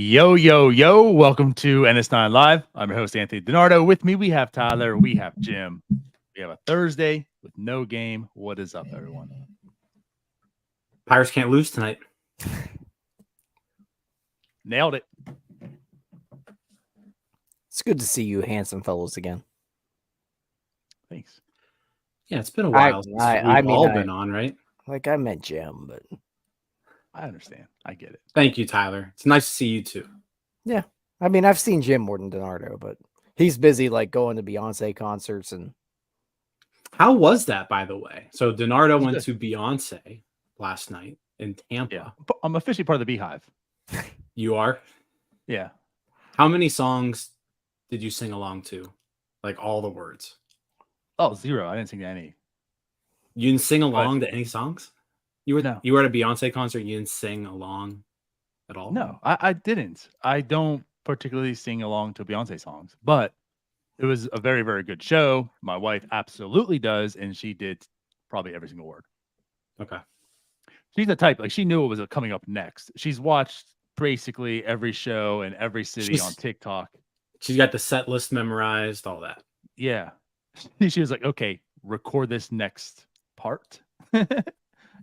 Yo, yo, yo. Welcome to NS9 Live. I'm your host, Anthony DiNardo. With me, we have Tyler. We have Jim. We have a Thursday with no game. What is up, everyone? Pirates can't lose tonight. Nailed it. It's good to see you handsome fellows again. Thanks. Yeah, it's been a while since we've all been on, right? Like I meant Jim, but I understand. I get it. Thank you, Tyler. It's nice to see you too. yeah. I mean, I've seen Jim more than DiNardo, but he's busy like going to Beyonce concerts and. How was that, by the way? So DiNardo went good. to Beyonce last night in Tampa. Yeah. I'm officially part of the Beehive. You are? Yeah. How many songs did you sing along to? Like all the words? Oh, 0. I didn't sing any. You didn't sing along to any songs? You were at a Beyonce concert, you didn't sing along at all? No, I didn't. I don't particularly sing along to Beyonce songs, but it was a very, very good show. My wife absolutely does, and she did probably every single word. Okay. She's the type, like she knew what was coming up next. She's watched basically every show in every city on TikTok. She's got the set list memorized, all that. Yeah. She was like, okay, record this next part.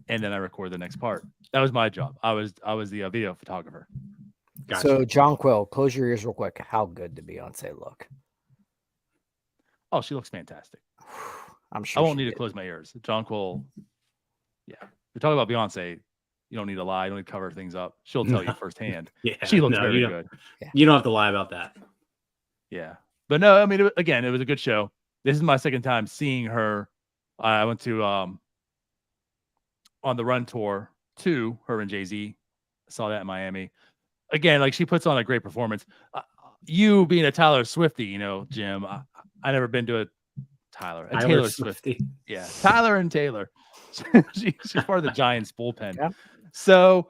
And then I record the next part. That was my job. I was the video photographer. Gotcha. So John Quill, close your ears real quick. How good did Beyonce look? Oh, she looks fantastic. I'm sure. I won't need to close my ears. John Quill. Yeah. You're talking about Beyonce. You don't need to lie. You don't need to cover things up. She'll tell you firsthand. Yeah, she looks very good. Yeah. You don't have to lie about that. Yeah. But no, I mean, it was a good show. This is my second time seeing her. I went to on the Run tour to her and Jay-Z. Saw that in Miami. Again, like she puts on a great performance. You being a Taylor Swiftie, you know, Jim, I never been to a Taylor Swiftie. Yeah, Tyler and Taylor. She's part of the Giants bullpen. Yeah. So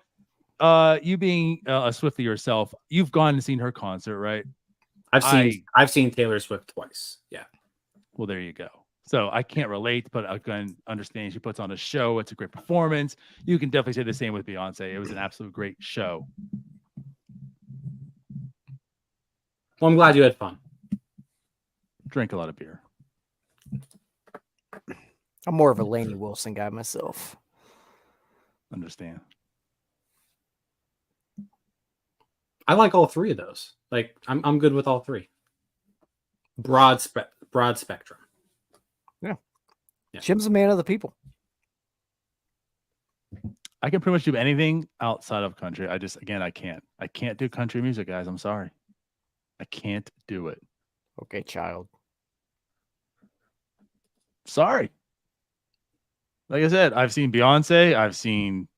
you being a Swiftie yourself, you've gone and seen her concert, right? I've seen Taylor Swift twice. Yeah. Well, there you go. So I can't relate, but I can understand she puts on a show. It's a great performance. You can definitely say the same with Beyonce. It was an absolute great show. Well, I'm glad you had fun. Drink a lot of beer. I'm more of a Lainey Wilson guy myself. Understand. I like all three of those. Like I'm good with all three. Broad spectrum. Yeah. Jim's a man of the people. I can pretty much do anything outside of country. I can't. I can't do country music, guys. I'm sorry. I can't do it. Okay, child. Sorry. Like I said, I've seen Beyonce. I've seen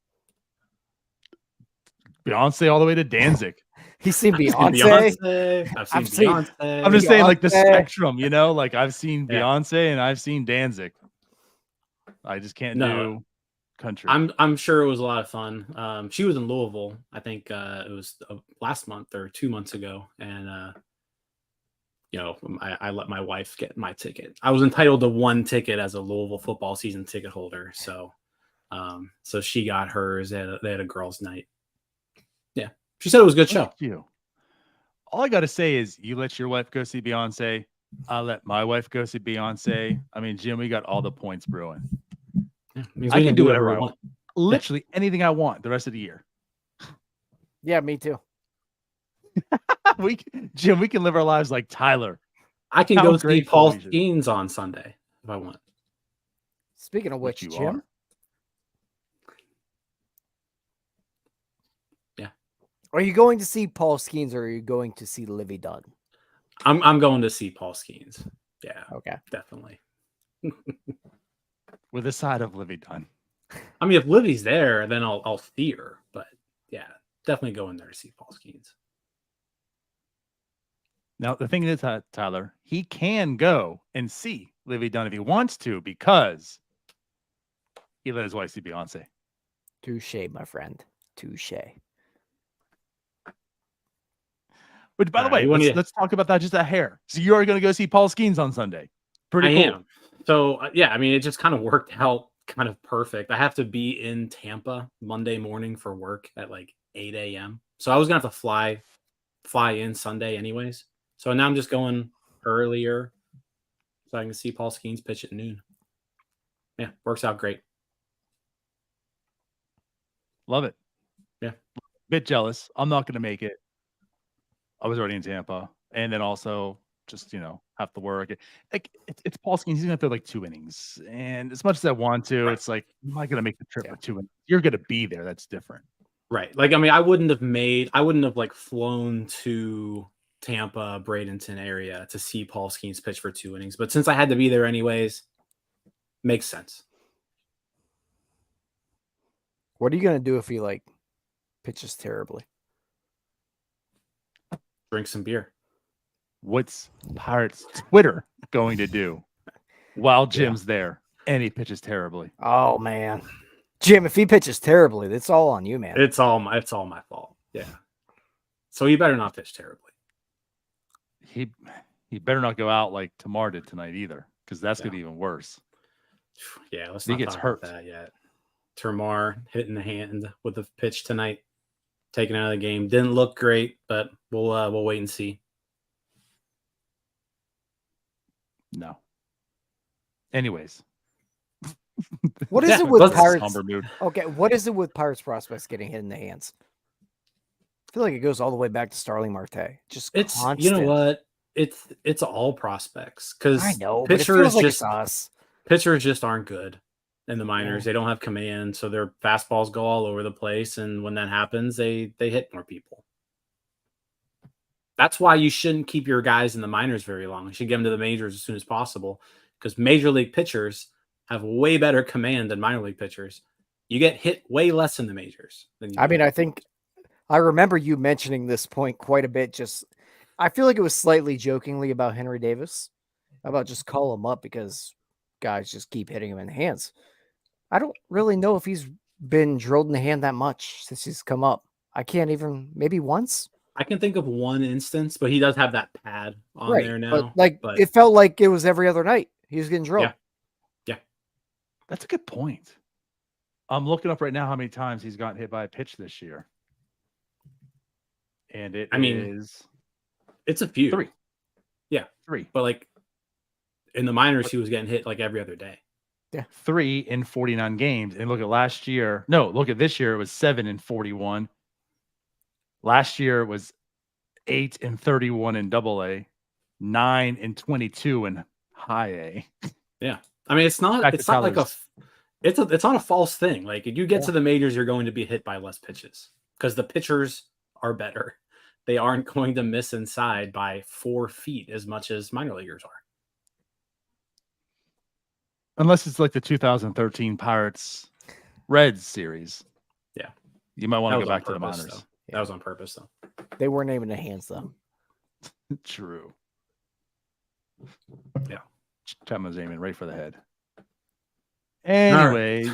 Beyonce all the way to Danzig. He's seen Beyonce. I've seen Beyonce. I'm just saying, like the spectrum, you know, like I've seen Beyonce and I've seen Danzig. I just can't do country. I'm sure it was a lot of fun. She was in Louisville. I think it was last month or 2 months ago, and you know, I let my wife get my ticket. I was entitled to one ticket as a Louisville football season ticket holder, so she got hers. They had a girls' night. Yeah, she said it was a good show. You. All I got to say is, you let your wife go see Beyonce. I let my wife go see Beyonce. I mean, Jim, we got all the points brewing. Yeah, I can do whatever I want. Literally anything I want the rest of the year. Yeah, me too. Jim, we can live our lives like Tyler. I can go see Paul Skeens on Sunday if I want. Speaking of which, Jim. Yeah. Are you going to see Paul Skeens or are you going to see Livy Dunn? I'm going to see Paul Skeens. Yeah. Okay. Definitely. With a side of Livy Dunn. I mean, if Livy's there, then I'll see her. But yeah, definitely go in there to see Paul Skeens. Now, the thing is, Tyler, he can go and see Livy Dunn if he wants to because he let his wife see Beyonce. Touche, my friend. Touche. Which, by the way, let's talk about that just a hair. So you are going to go see Paul Skeens on Sunday. Pretty cool. I am. So, yeah, I mean, it just kind of worked out kind of perfect. I have to be in Tampa Monday morning for work at like 8 a.m. So I was going to have to fly fly in Sunday anyways. So now I'm just going earlier so I can see Paul Skeens pitch at noon. Yeah, works out great. Love it. Yeah. Bit jealous. I'm not going to make it. I was already in Tampa. And then also just, have to work. It's Paul Skeens. He's going to throw like 2 innings. And as much as I want to, it's like, am I going to make the trip for 2 innings? You're going to be there. That's different. Right. Like, I mean, I wouldn't have like flown to Tampa, Bradenton area to see Paul Skeens pitch for 2 innings. But since I had to be there anyways, makes sense. What are you gonna do if he like pitches terribly? Drink some beer. What's Pirates Twitter going to do while Jim's there and he pitches terribly? Oh man, Jim, if he pitches terribly, it's all on you, man. It's all my fault. Yeah. So you better not pitch terribly. He better not go out like Tamar did tonight either, because that's going to be even worse. Yeah, let's He not gets talk hurt. about that yet. Termar hitting the hand with the pitch tonight, taken out of the game. Didn't look great, but we'll wait and see. No. Anyways. What is Yeah, it with let's- Pirates? Somber mood. Okay, what is it with Pirates prospects getting hit in the hands? I feel like it goes all the way back to Starling Marte. Just It's constant. you know what? It's all prospects because I know, but it pitchers feels like just it's us. pitchers just aren't good in the minors. Yeah. They don't have command, so their fastballs go all over the place. And when that happens, they hit more people. That's why you shouldn't keep your guys in the minors very long. You should get them to the majors as soon as possible because major league pitchers have way better command than minor league pitchers. You get hit way less in the majors than you I do. mean, I think I remember you mentioning this point quite a bit. Just, I feel like it was slightly jokingly about Henry Davis, about just call him up because guys just keep hitting him in the hands. I don't really know if he's been drilled in the hand that much since he's come up. I can't even, maybe once. I can think of one instance, but he does have that pad on there now. But it felt like it was every other night. He was getting drilled. Yeah. That's a good point. I'm looking up right now how many times he's gotten hit by a pitch this year. And it's a few. 3. Yeah. 3. But like in the minors, he was getting hit like every other day. Yeah. 3 in 49 games. And look at last year. No, look at this year. It was 7 in 41. Last year it was 8 in 31 in AA, 9 in 22 in high A. Yeah. I mean, it's not like it's not a false thing. Like if you get to the majors, you're going to be hit by less pitches because the pitchers are better. They aren't going to miss inside by 4 feet as much as minor leaguers are. Unless it's like the 2013 Pirates Reds series. Yeah. You might want to That go was back to the on purpose, minors. though. That was on purpose, though. They weren't aiming the hands, though. True. Yeah. Chapman's aiming right for the head. Anyways,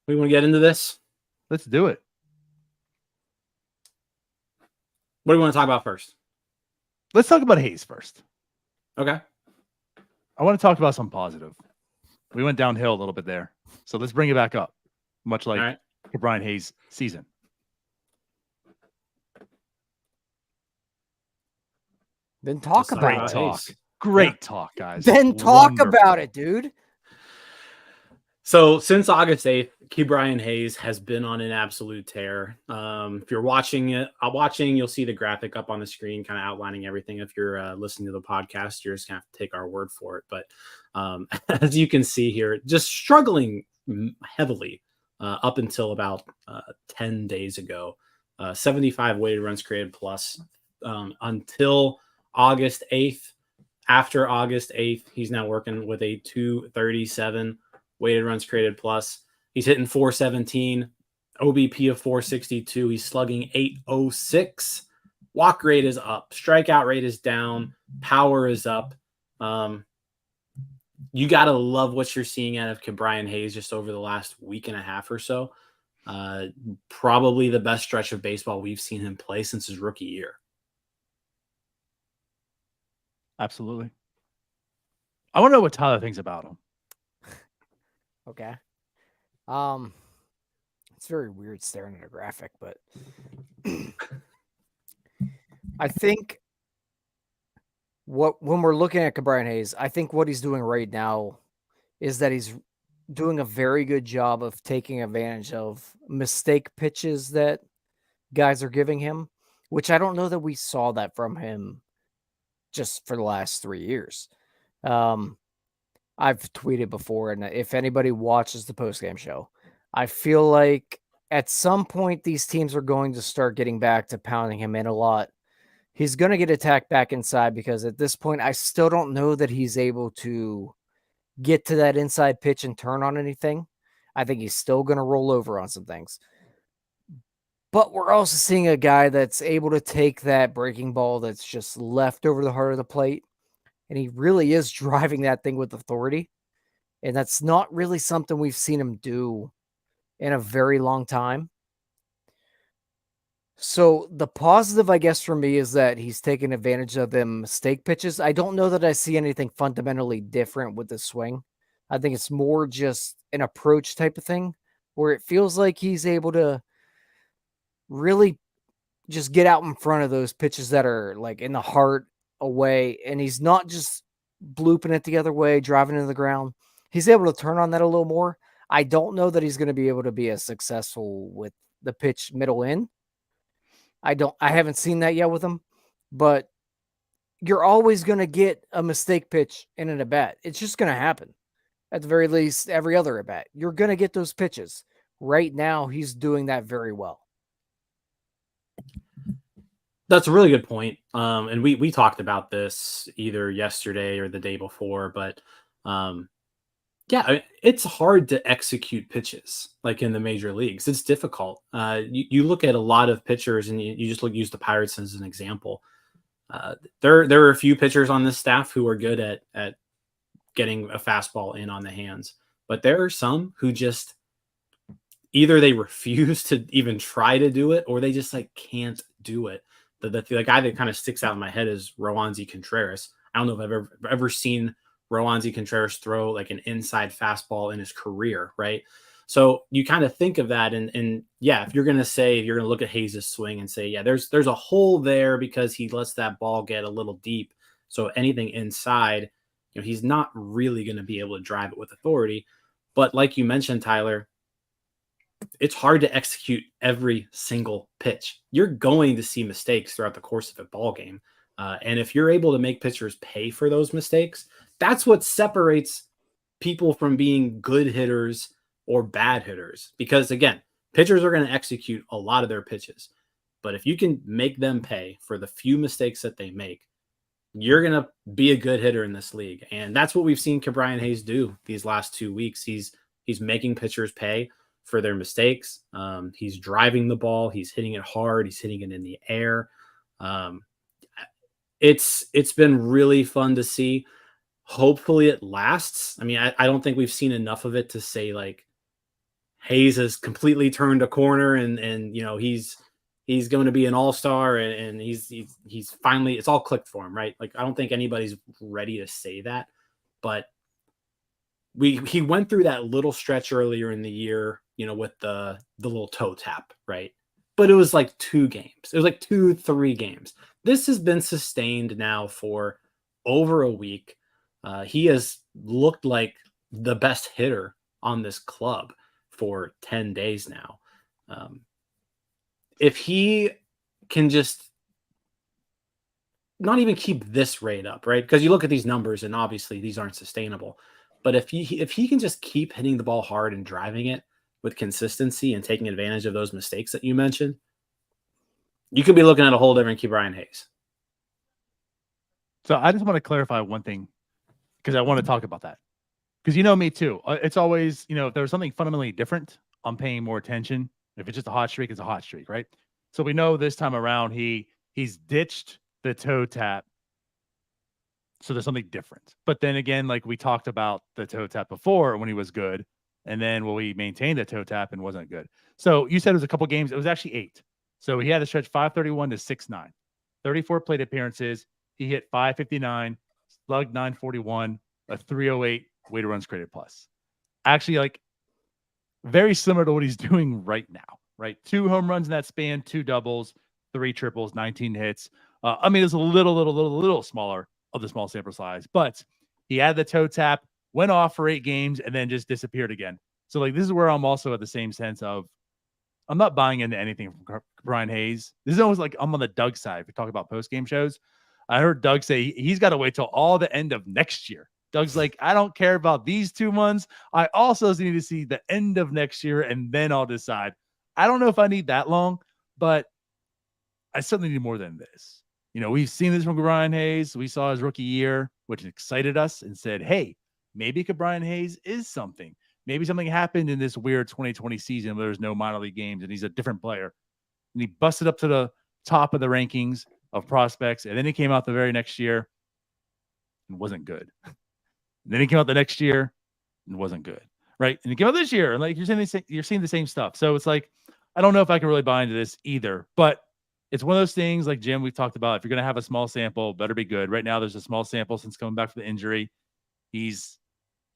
we want to get into this. Let's do it. What do you want to talk about first? Let's talk about Hayes first. Okay. I want to talk about something positive. We went downhill a little bit there. So let's bring it back up. Much like Ke'Bryan Hayes' season. Then talk about it. Great talk, guys. Then talk about it, dude. So since August 8th, Ke'Bryan Hayes has been on an absolute tear. If you're watching, you'll see the graphic up on the screen, kind of outlining everything. If you're listening to the podcast, you're just gonna have to take our word for it. But as you can see here, just struggling heavily up until about 10 days ago. 75 weighted runs created plus until August 8th. After August 8th, he's now working with a 237 weighted runs created plus. He's hitting 417, OBP of 462. He's slugging 806. Walk rate is up. Strikeout rate is down. Power is up. You got to love what you're seeing out of Ke'Bryan Hayes just over the last week and a half or so. Probably the best stretch of baseball we've seen him play since his rookie year. Absolutely. I want to know what Tyler thinks about him. Okay. It's very weird staring at a graphic, but I think when we're looking at Ke'Bryan Hayes, I think what he's doing right now is that he's doing a very good job of taking advantage of mistake pitches that guys are giving him, which I don't know that we saw that from him just for the last 3 years. I've tweeted before, and if anybody watches the postgame show, I feel like at some point these teams are going to start getting back to pounding him in a lot. He's going to get attacked back inside because at this point, I still don't know that he's able to get to that inside pitch and turn on anything. I think he's still going to roll over on some things. But we're also seeing a guy that's able to take that breaking ball that's just left over the heart of the plate, and he really is driving that thing with authority. And that's not really something we've seen him do in a very long time. So the positive, I guess, for me is that he's taking advantage of them mistake pitches. I don't know that I see anything fundamentally different with the swing. I think it's more just an approach type of thing where it feels like he's able to really just get out in front of those pitches that are like in the heart away. And he's not just blooping it the other way, driving into the ground. He's able to turn on that a little more. I don't know that he's going to be able to be as successful with the pitch middle in. I haven't seen that yet with him, but you're always going to get a mistake pitch in an at-bat. It's just going to happen. At the very least, every other at-bat. You're going to get those pitches. Right now, he's doing that very well. That's a really good point. And we talked about this either yesterday or the day before, but yeah, it's hard to execute pitches like in the major leagues. It's difficult. You look at a lot of pitchers, and you just use the Pirates as an example. There are a few pitchers on this staff who are good at getting a fastball in on the hands, but there are some who just either they refuse to even try to do it, or they just like can't do it. The guy that kind of sticks out in my head is Roansy Contreras. I don't know if I've ever seen Roansy Contreras throw like an inside fastball in his career, right? So you kind of think of that, and yeah, if you're gonna look at Hayes' swing and say, yeah, there's a hole there because he lets that ball get a little deep. So anything inside, he's not really gonna be able to drive it with authority. But like you mentioned, Tyler, it's hard to execute every single pitch. You're going to see mistakes throughout the course of a ball game. And if you're able to make pitchers pay for those mistakes, that's what separates people from being good hitters or bad hitters. Because again, pitchers are going to execute a lot of their pitches. But if you can make them pay for the few mistakes that they make, you're going to be a good hitter in this league. And that's what we've seen Ke'Bryan Hayes do these last 2 weeks. He's making pitchers pay for their mistakes. He's driving the ball. He's hitting it hard. He's hitting it in the air. It's been really fun to see. Hopefully it lasts. I mean, I don't think we've seen enough of it to say like Hayes has completely turned a corner and he's going to be an all-star and he's finally, it's all clicked for him, right? Like, I don't think anybody's ready to say that, but he went through that little stretch earlier in the year, with the little toe tap, right? But it was like 2 games. It was like 2-3 games. This has been sustained now for over a week. He has looked like the best hitter on this club for 10 days now. If he can just not even keep this rate up, right? Because you look at these numbers and obviously these aren't sustainable. But if he can just keep hitting the ball hard and driving it with consistency and taking advantage of those mistakes that you mentioned, you could be looking at a whole different Ke'Bryan Hayes. So I just want to clarify one thing because I want to talk about that. Because me too. It's always, if there was something fundamentally different, I'm paying more attention. If it's just a hot streak, it's a hot streak, right? So we know this time around he's ditched the toe tap. So there's something different. But then again, like we talked about the toe tap before when he was good. And then we maintained the toe tap and wasn't good. So you said it was a couple games. It was actually 8. So he had to stretch 531 to 6.9. 34 plate appearances. He hit 559, slugged 941, a 308 weighted runs created plus. Actually, like very similar to what he's doing right now, right? 2 home runs in that span, 2 doubles, 3 triples, 19 hits. I mean, it's a little smaller of the small sample size, but he had the toe tap, went off for 8 games, and then just disappeared again. So like, this is where I'm also at the same sense of I'm not buying into anything from Ke'Bryan Hayes. This is almost like I'm on the Doug side. If we talk about post game shows, I heard Doug say he's got to wait till all the end of next year. Doug's like, I don't care about these 2 months. I also need to see the end of next year, and then I'll decide. I don't know if I need that long, but I certainly need more than this. You know, we've seen this from Ke'Bryan Hayes. We saw his rookie year, which excited us and said, hey, maybe Ke'Bryan Hayes is something. Maybe something happened in this weird 2020 season where there's no minor league games and he's a different player. And he busted up to the top of the rankings of prospects. And then he came out the very next year and wasn't good. And then he came out the next year and wasn't good. Right. And he came out this year and like you're seeing the same stuff. So it's like, I don't know if I can really buy into this either, but it's one of those things like Jim, we've talked about. If you're going to have a small sample, better be good. Right now, there's a small sample since coming back from the injury. He's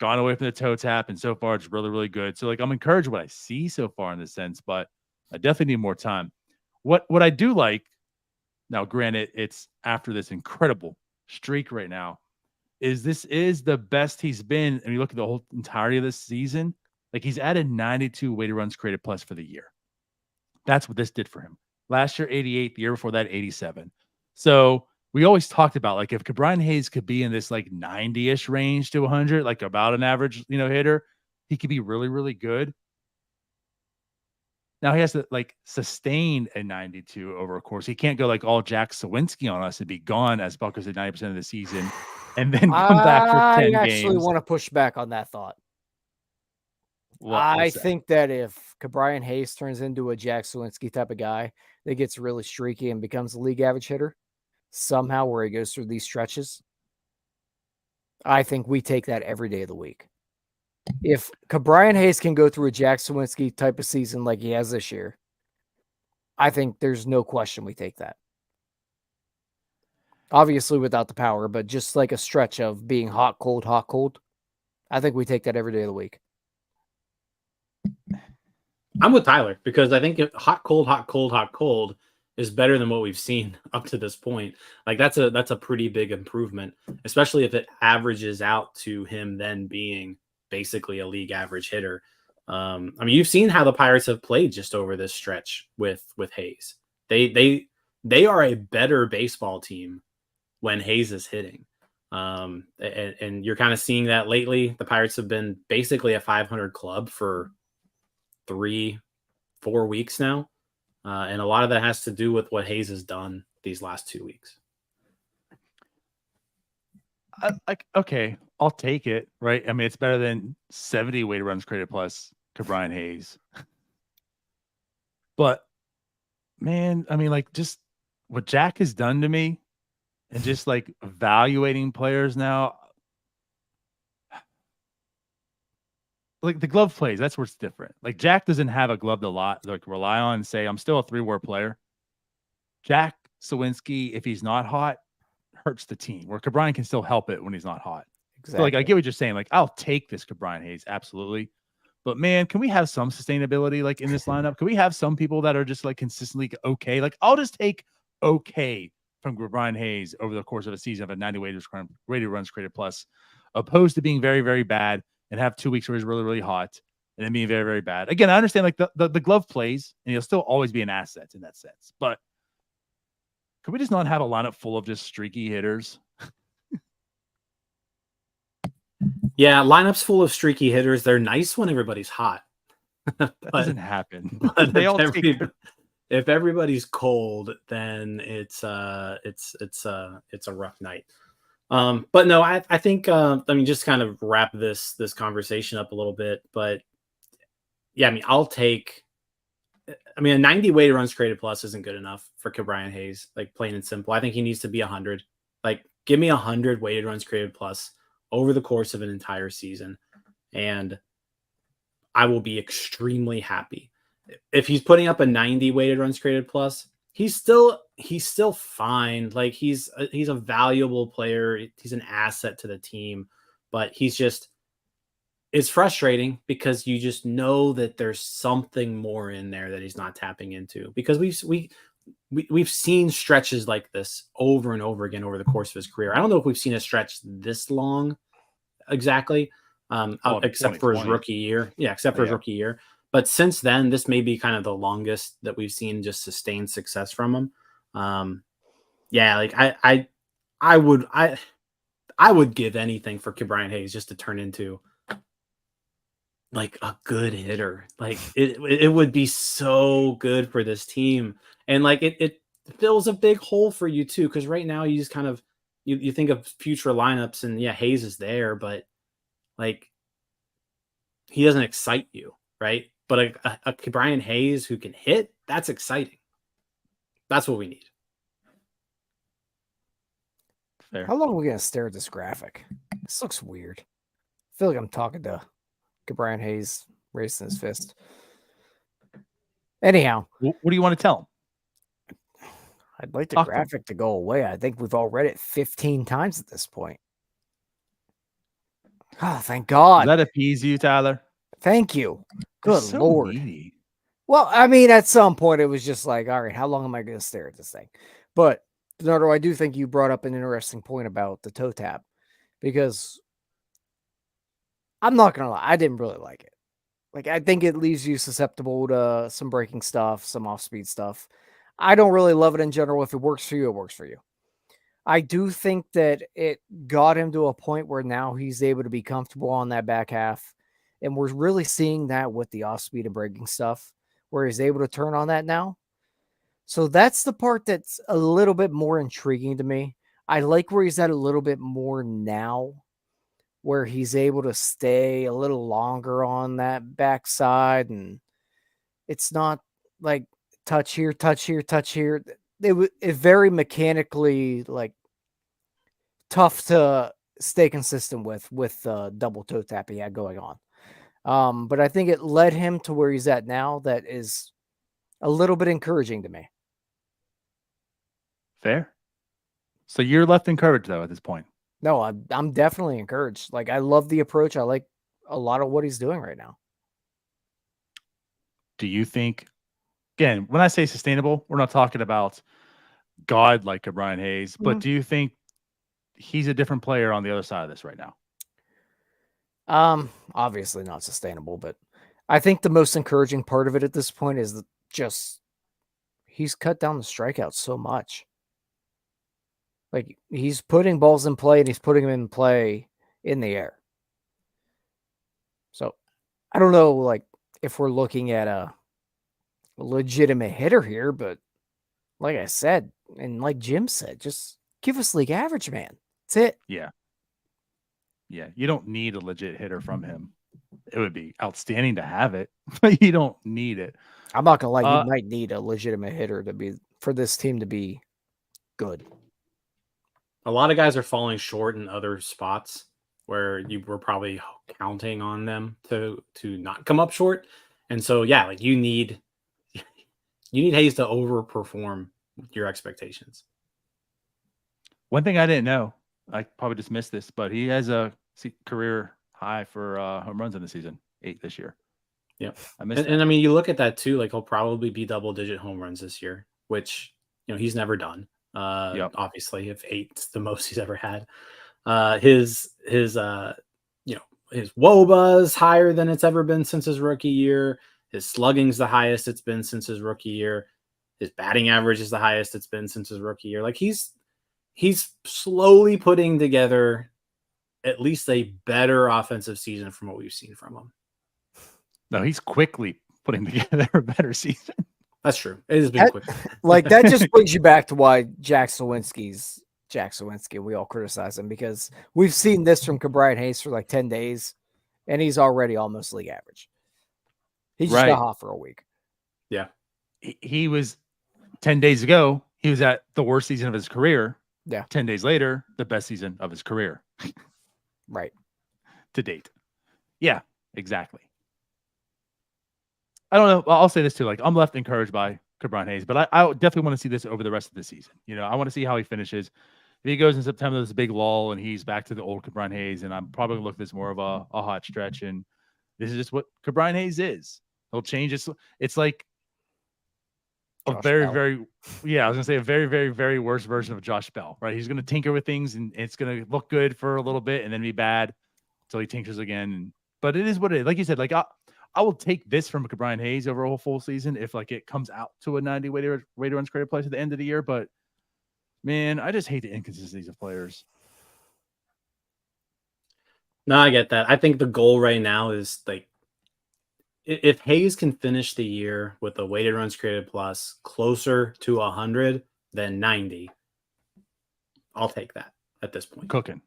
gone away from the toe tap, and so far it's really, really good. So like I'm encouraged what I see so far in this sense, but I definitely need more time. What I do like now, granted, it's after this incredible streak right now, is this is the best he's been. And you look at the whole entirety of this season, like he's added 92 weighted runs created plus for the year. That's what this did for him. Last year, 88. The year before that, 87. So we always talked about like if Ke'Bryan Hayes could be in this like 90-ish range to 100, like about an average, hitter, he could be really, really good. Now he has to like sustain a 92 over a course. He can't go like all Jack Sawinski on us and be gone as Buckers at 90% of the season and then come back for 10 games. I actually want to push back on that thought. I think that if Ke'Bryan Hayes turns into a Jack Sawinski type of guy that gets really streaky and becomes a league average hitter, somehow where he goes through these stretches, I think we take that every day of the week. If Ke'Bryan Hayes can go through a Jack Sawinski type of season like he has this year, I think there's no question we take that. Obviously without the power, but just like a stretch of being hot, cold, I think we take that every day of the week. I'm with Tyler because I think hot, cold is better than what we've seen up to this point. Like that's a pretty big improvement, especially if it averages out to him then being basically a league average hitter. I mean, you've seen how the Pirates have played just over this stretch with Hayes. They are a better baseball team when Hayes is hitting. And you're kind of seeing that lately. The Pirates have been basically a 500 club for 3-4 weeks now. And a lot of that has to do with what Hayes has done these last 2 weeks. Okay, I'll take it, right? I mean, it's better than 70 weighted runs created plus Ke'Bryan Hayes. But, man, I mean, like, just what Jack has done to me and just, like, evaluating players now, like, the glove plays, that's where it's different. Like, Jack doesn't have a glove to rely on and say, I'm still a 3-WAR player. Jack Sawinski, if he's not hot, hurts the team, where Ke'Bryan can still help it when he's not hot. Exactly. So, like, I get what you're saying. Like, I'll take this Ke'Bryan Hayes, absolutely. But, man, can we have some sustainability, like, in this lineup? Can we have some people that are just, like, consistently okay? Like, I'll just take okay from Ke'Bryan Hayes over the course of a season of a 90 weighted runs created plus, opposed to being very, very bad and have 2 weeks where he's really, really hot and then being very, very bad. Again, I understand, like, the glove plays, and he'll still always be an asset in that sense. But could we just not have a lineup full of just streaky hitters? Yeah, lineups full of streaky hitters. They're nice when everybody's hot. That doesn't happen. But if everybody's cold, then it's a rough night. But no, I think just kind of wrap this conversation up a little bit. But yeah, I mean, a 90 weighted runs created plus isn't good enough for Ke'Bryan Hayes, like plain and simple. I think he needs to be 100. Like, give me 100 weighted runs created plus over the course of an entire season, and I will be extremely happy. If he's putting up a 90 weighted runs created plus, he's still fine. Like, he's a valuable player. He's an asset to the team, but it's frustrating because you just know that there's something more in there that he's not tapping into, because we've seen stretches like this over and over again over the course of his career. I don't know if we've seen a stretch this long exactly, except for his 2020. rookie year. Yeah, except for his rookie year. But since then, this may be kind of the longest that we've seen just sustained success from him. Yeah, like I would give anything for Ke'Bryan Hayes just to turn into like a good hitter. Like it would be so good for this team. And like it fills a big hole for you too, because right now you just kind of you think of future lineups and yeah, Hayes is there, but like he doesn't excite you, right? But a Ke'Bryan Hayes who can hit, that's exciting. That's what we need. Fair. How long are we gonna stare at this graphic? This looks weird. I feel like I'm talking to Ke'Bryan Hayes raising his fist. Anyhow, What do you want to tell him? I'd like the Talk to him. graphic to go away. I think we've all read it 15 times at this point. Oh, thank God. Does that appease you, Tyler? Thank you. Good So Lord. needy. Well, I mean, at some point it was just like, all right, how long am I going to stare at this thing? But DiNardo, I do think you brought up an interesting point about the toe tap, because I'm not going to lie, I didn't really like it. Like, I think it leaves you susceptible to some breaking stuff, some off-speed stuff. I don't really love it in general. If it works for you, it works for you. I do think that it got him to a point where now he's able to be comfortable on that back half. And we're really seeing that with the off-speed and breaking stuff, where he's able to turn on that now. So that's the part that's a little bit more intriguing to me. I like where he's at a little bit more now, where he's able to stay a little longer on that backside, and it's not like touch here, touch here, touch here. It very mechanically like tough to stay consistent with double toe tap he had going on. But I think it led him to where he's at now. That is a little bit encouraging to me. Fair. So you're left encouraged though at this point. No, I'm definitely encouraged. Like, I love the approach. I like a lot of what he's doing right now. Do you think, again, when I say sustainable, we're not talking about God like Ke'Bryan Hayes, but do you think he's a different player on the other side of this right now? Obviously not sustainable, but I think the most encouraging part of it at this point is just he's cut down the strikeouts so much. Like, he's putting balls in play, and he's putting them in play in the air. So I don't know, like, if we're looking at a legitimate hitter here, but like I said, and like Jim said, just give us league average, man. That's it. Yeah. Yeah. You don't need a legit hitter from him. It would be outstanding to have it, but you don't need it. I'm not gonna lie, you might need a legitimate hitter for this team to be good. A lot of guys are falling short in other spots where you were probably counting on them to not come up short. And so, yeah, like you need Hayes to overperform your expectations. One thing I didn't know, I probably just missed this, but he has a career high for home runs in the season, 8 this year. Yeah. I missed and I mean, you look at that too, like he'll probably be double-digit home runs this year, which, he's never done. Obviously, if 8's the most he's ever had. His WOBA's higher than it's ever been since his rookie year. His slugging's the highest it's been since his rookie year. His batting average is the highest it's been since his rookie year. Like he's slowly putting together at least a better offensive season from what we've seen from him. No, he's quickly putting together a better season. That's true. It has been quick. Like, that just brings you back to why Jack Sawinski's Jack Sawinski. We all criticize him because we've seen this from Ke'Bryan Hayes for like 10 days, and he's already almost league average. He just got hot for a week. Yeah. He was 10 days ago, he was at the worst season of his career. Yeah. 10 days later, the best season of his career. Right. To date. Yeah, exactly. I don't know. I'll say this too. Like, I'm left encouraged by Ke'Bryan Hayes, but I definitely want to see this over the rest of the season. I want to see how he finishes. If he goes in September, there's a big lull, and he's back to the old Ke'Bryan Hayes, and I'm probably going to look at this more of a hot stretch, and this is just what Ke'Bryan Hayes is. He'll change. It's like a Josh very, Bell. very, yeah, I was gonna say a very, very, very worst version of Josh Bell, right? He's gonna tinker with things and it's gonna look good for a little bit and then be bad until he tinkers again. But it is what it is. Like you said, like I will take this from Ke'Bryan Hayes over a whole full season if like it comes out to a 90 weighted runs created place at the end of the year. But man, I just hate the inconsistencies of players. No, I get that. I think the goal right now is like if Hayes can finish the year with a weighted runs created plus closer to 100 than 90, I'll take that at this point. Cooking.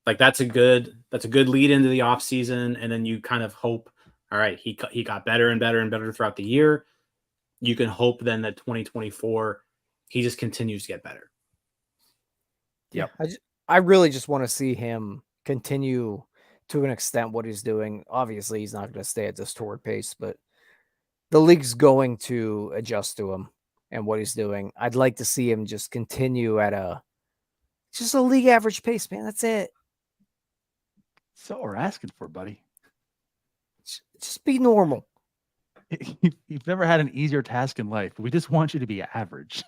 Like that's a good lead into the offseason. And then you kind of hope, all right, he got better and better and better throughout the year. You can hope then that 2024, he just continues to get better. Yeah. I really just want to see him continue to an extent what he's doing. Obviously, he's not going to stay at this torrid pace, but the league's going to adjust to him and what he's doing. I'd like to see him just continue at just a league average pace, man. That's it. That's what we're asking for, buddy. Just be normal. You've never had an easier task in life. We just want you to be average.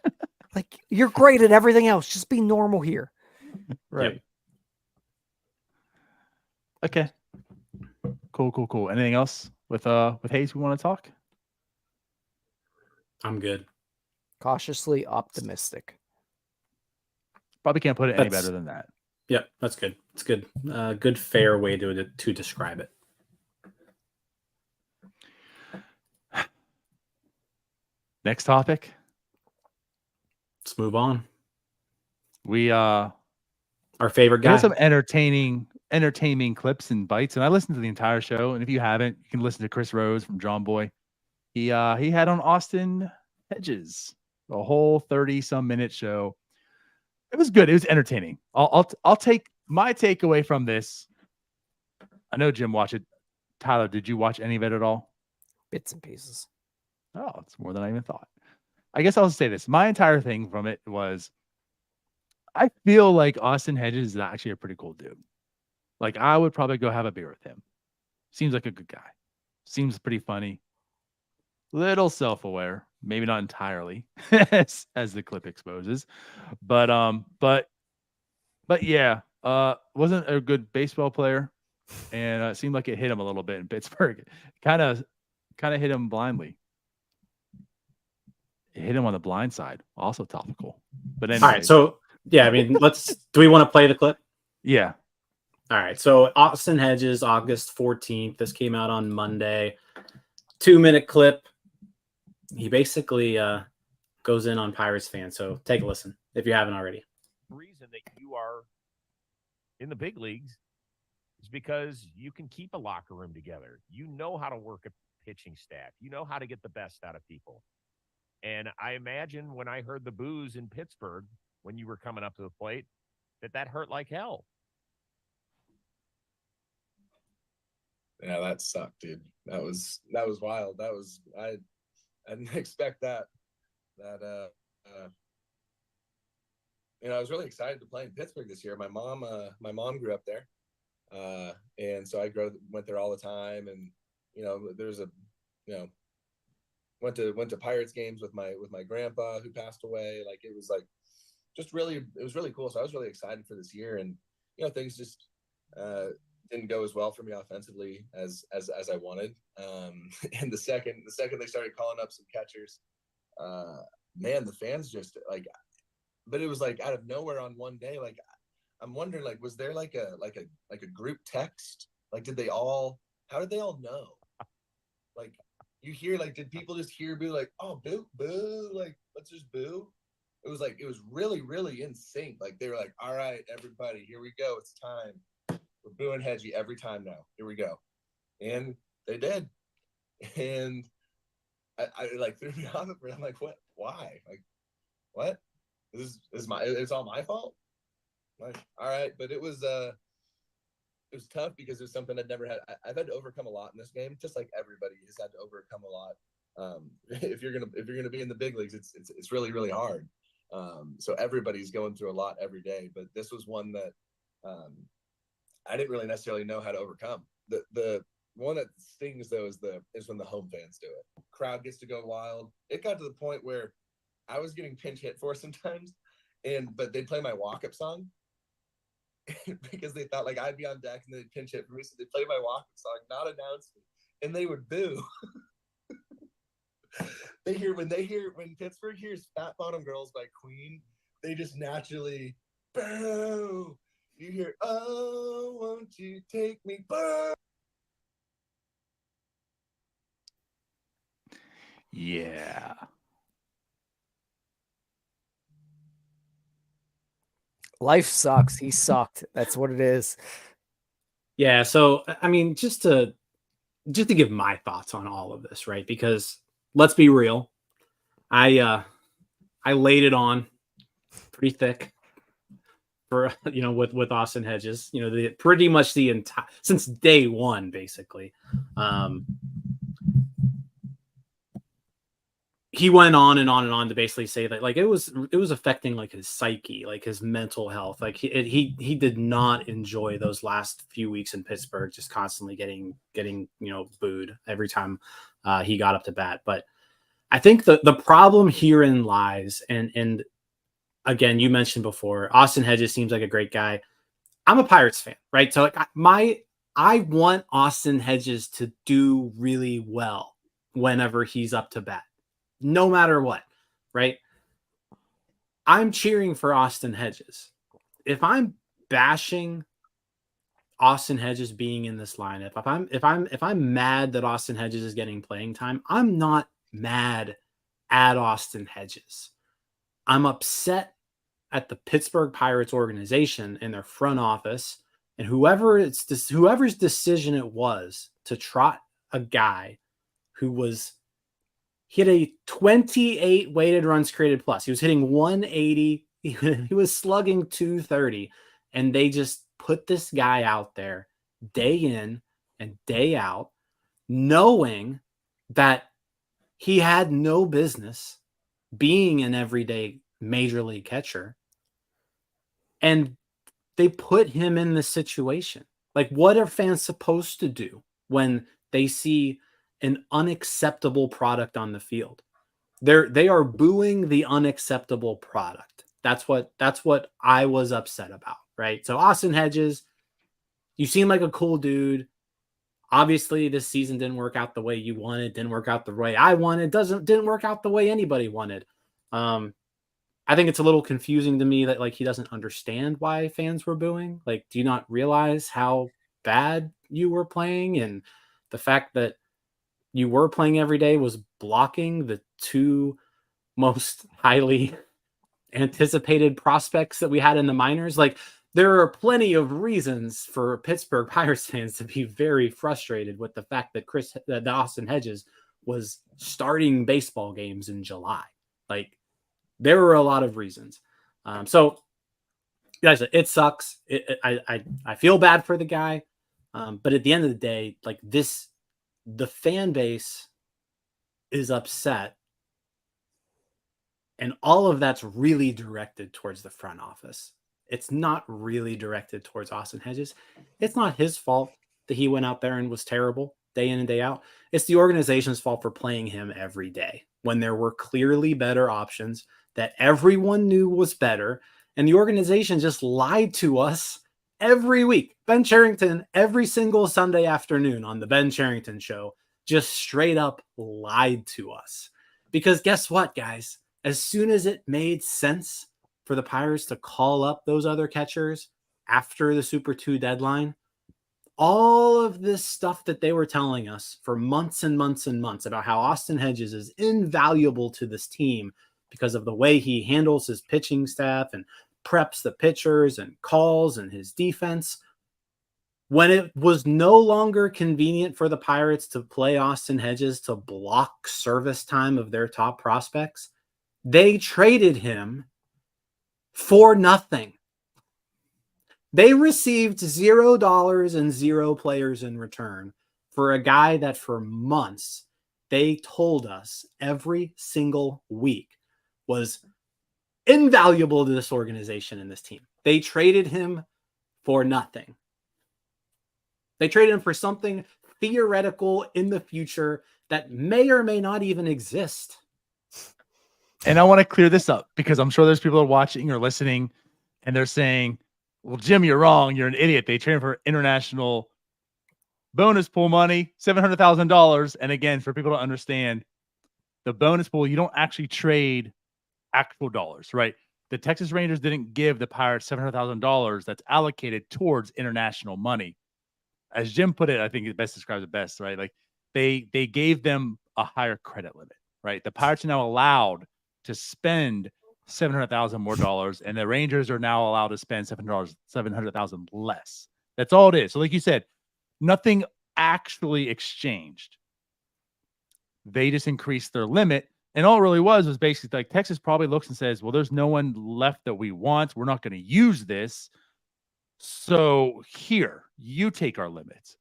Like you're great at everything else. Just be normal here. Right. Yep. Okay. Cool. Anything else with Hayes we want to talk? I'm good. Cautiously optimistic. Probably can't put it any better than that. Yep, that's good. It's good. Good fair way to describe it. Next topic. Let's move on. We our favorite guy. There's some entertaining clips and bites, and I listened to the entire show. And if you haven't, you can listen to Chris Rose from John Boy. He had on Austin Hedges a whole 30-some minute show. It was good. It was entertaining. I'll take my takeaway from this. I know Jim watched it. Tyler, did you watch any of it at all? Bits and pieces. Oh, it's more than I even thought. I guess I'll say this. My entire thing from it was I feel like Austin Hedges is actually a pretty cool dude. Like, I would probably go have a beer with him. Seems like a good guy. Seems pretty funny. Little self-aware. Maybe not entirely, as the clip exposes. But yeah. Wasn't a good baseball player. And it seemed like it hit him a little bit in Pittsburgh. Kind of hit him blindly. It hit him on the blind side. Also topical. But anyway. All right. So, yeah, I mean, do we want to play the clip? Yeah. All right. So, Austin Hedges, August 14th. This came out on Monday. 2-minute clip. He basically goes in on Pirates fans. So, take a listen if you haven't already. The reason that you are in the big leagues is because you can keep a locker room together. You know how to work a pitching staff. You know how to get the best out of people. And I imagine when I heard the boos in Pittsburgh when you were coming up to the plate, that hurt like hell. Yeah, that sucked, dude. That was wild. I didn't expect that. I was really excited to play in Pittsburgh this year. My mom grew up there. And so I went there all the time, and there's went to Pirates games with my grandpa who passed away. Like it was really cool. So I was really excited for this year, and things just didn't go as well for me offensively as I wanted. And the second they started calling up some catchers, man, the fans just but it was like out of nowhere on one day. Like I'm wondering, like, was there like a group text? Like, how did they all know? Like, you hear, like, did people just hear boo, like, oh, boo, like, let's just boo? It was really, really in sync. Like, they were like, all right, everybody, here we go. It's time. We're booing Hedgie every time now. Here we go. And they did. And I like threw me off it, but I'm like, what? Why? Like, what? It's all my fault? Like, all right. But it was tough because it was something I've never had. I've had to overcome a lot in this game, just like everybody has had to overcome a lot. If you're gonna be in the big leagues, it's really, really hard. So everybody's going through a lot every day, but this was one that I didn't really necessarily know how to overcome. The one that stings though is when the home fans do it. Crowd gets to go wild. It got to the point where I was getting pinch hit for sometimes, but they'd play my walk-up song because they thought like I'd be on deck and they'd pinch hit for me, so they'd play my walk-up song, not announce me, and they would boo. When Pittsburgh hears "Fat Bottom Girls" by Queen, they just naturally boo. You hear, "Oh, won't you take me?" Boo. Yeah. Life sucks. He sucked. That's what it is. Yeah. So, I mean, just to give my thoughts on all of this, right? Because let's be real, I laid it on pretty thick for with Austin Hedges. Pretty much the entire since day one, basically. He went on and on and on to basically say that like it was affecting like his psyche, like his mental health. Like he did not enjoy those last few weeks in Pittsburgh, just constantly getting booed every time he got up to bat. But I think the problem herein lies, and again, you mentioned before, Austin Hedges seems like a great guy. I'm a Pirates fan, right? So like I want Austin Hedges to do really well whenever he's up to bat, no matter what, right? I'm cheering for Austin Hedges. If I'm bashing Austin Hedges being in this lineup, if I'm mad that Austin Hedges is getting playing time, I'm not mad at Austin Hedges. I'm upset at the Pittsburgh Pirates organization and their front office and whoever's decision it was to trot a guy who hit a 28 weighted runs created plus. He was hitting 180. He was slugging 230. And they just put this guy out there day in and day out, knowing that he had no business being an everyday major league catcher. And they put him in this situation. Like, what are fans supposed to do when they see an unacceptable product on the field? They are booing the unacceptable product. That's what I was upset about, right? So Austin Hedges, you seem like a cool dude. Obviously, this season didn't work out the way you wanted, didn't work out the way I wanted, didn't work out the way anybody wanted. I think it's a little confusing to me that like he doesn't understand why fans were booing. Like, do you not realize how bad you were playing, and the fact that you were playing every day was blocking the two most highly anticipated prospects that we had in the minors? Like, there are plenty of reasons for Pittsburgh Pirates fans to be very frustrated with the fact that Austin Hedges was starting baseball games in July. Like, there were a lot of reasons. So, guys, it sucks. I feel bad for the guy, but at the end of the day, like the fan base is upset, and all of that's really directed towards the front office. It's not really directed towards Austin Hedges. It's not his fault that he went out there and was terrible day in and day out. It's the organization's fault for playing him every day when there were clearly better options that everyone knew was better. And the organization just lied to us every week. Ben Cherington, every single Sunday afternoon on the Ben Cherington Show, just straight up lied to us. Because guess what, guys? As soon as it made sense for the Pirates to call up those other catchers after the Super 2 deadline, all of this stuff that they were telling us for months and months and months about how Austin Hedges is invaluable to this team because of the way he handles his pitching staff and preps the pitchers and calls and his defense. When it was no longer convenient for the Pirates to play Austin Hedges to block service time of their top prospects, they traded him for nothing. They received $0 and 0 players in return for a guy that for months they told us every single week was invaluable to this organization and this team. They traded him for nothing. They traded him for something theoretical in the future that may or may not even exist. And I want to clear this up because I'm sure there's people that are watching or listening and they're saying, well, Jim, you're wrong. You're an idiot. They train for international bonus pool money, $700,000. And again, for people to understand, the bonus pool, you don't actually trade actual dollars, right? The Texas Rangers didn't give the Pirates $700,000 that's allocated towards international money. As Jim put it, I think it best describes it best, right? Like they gave them a higher credit limit, right? The Pirates are now allowed to spend $700,000 more dollars, and the Rangers are now allowed to spend $700,000 less. That's all it is. So, like you said, nothing actually exchanged. They just increased their limit. And all it really was basically like Texas probably looks and says, well, there's no one left that we want. We're not going to use this. So here, you take our limits.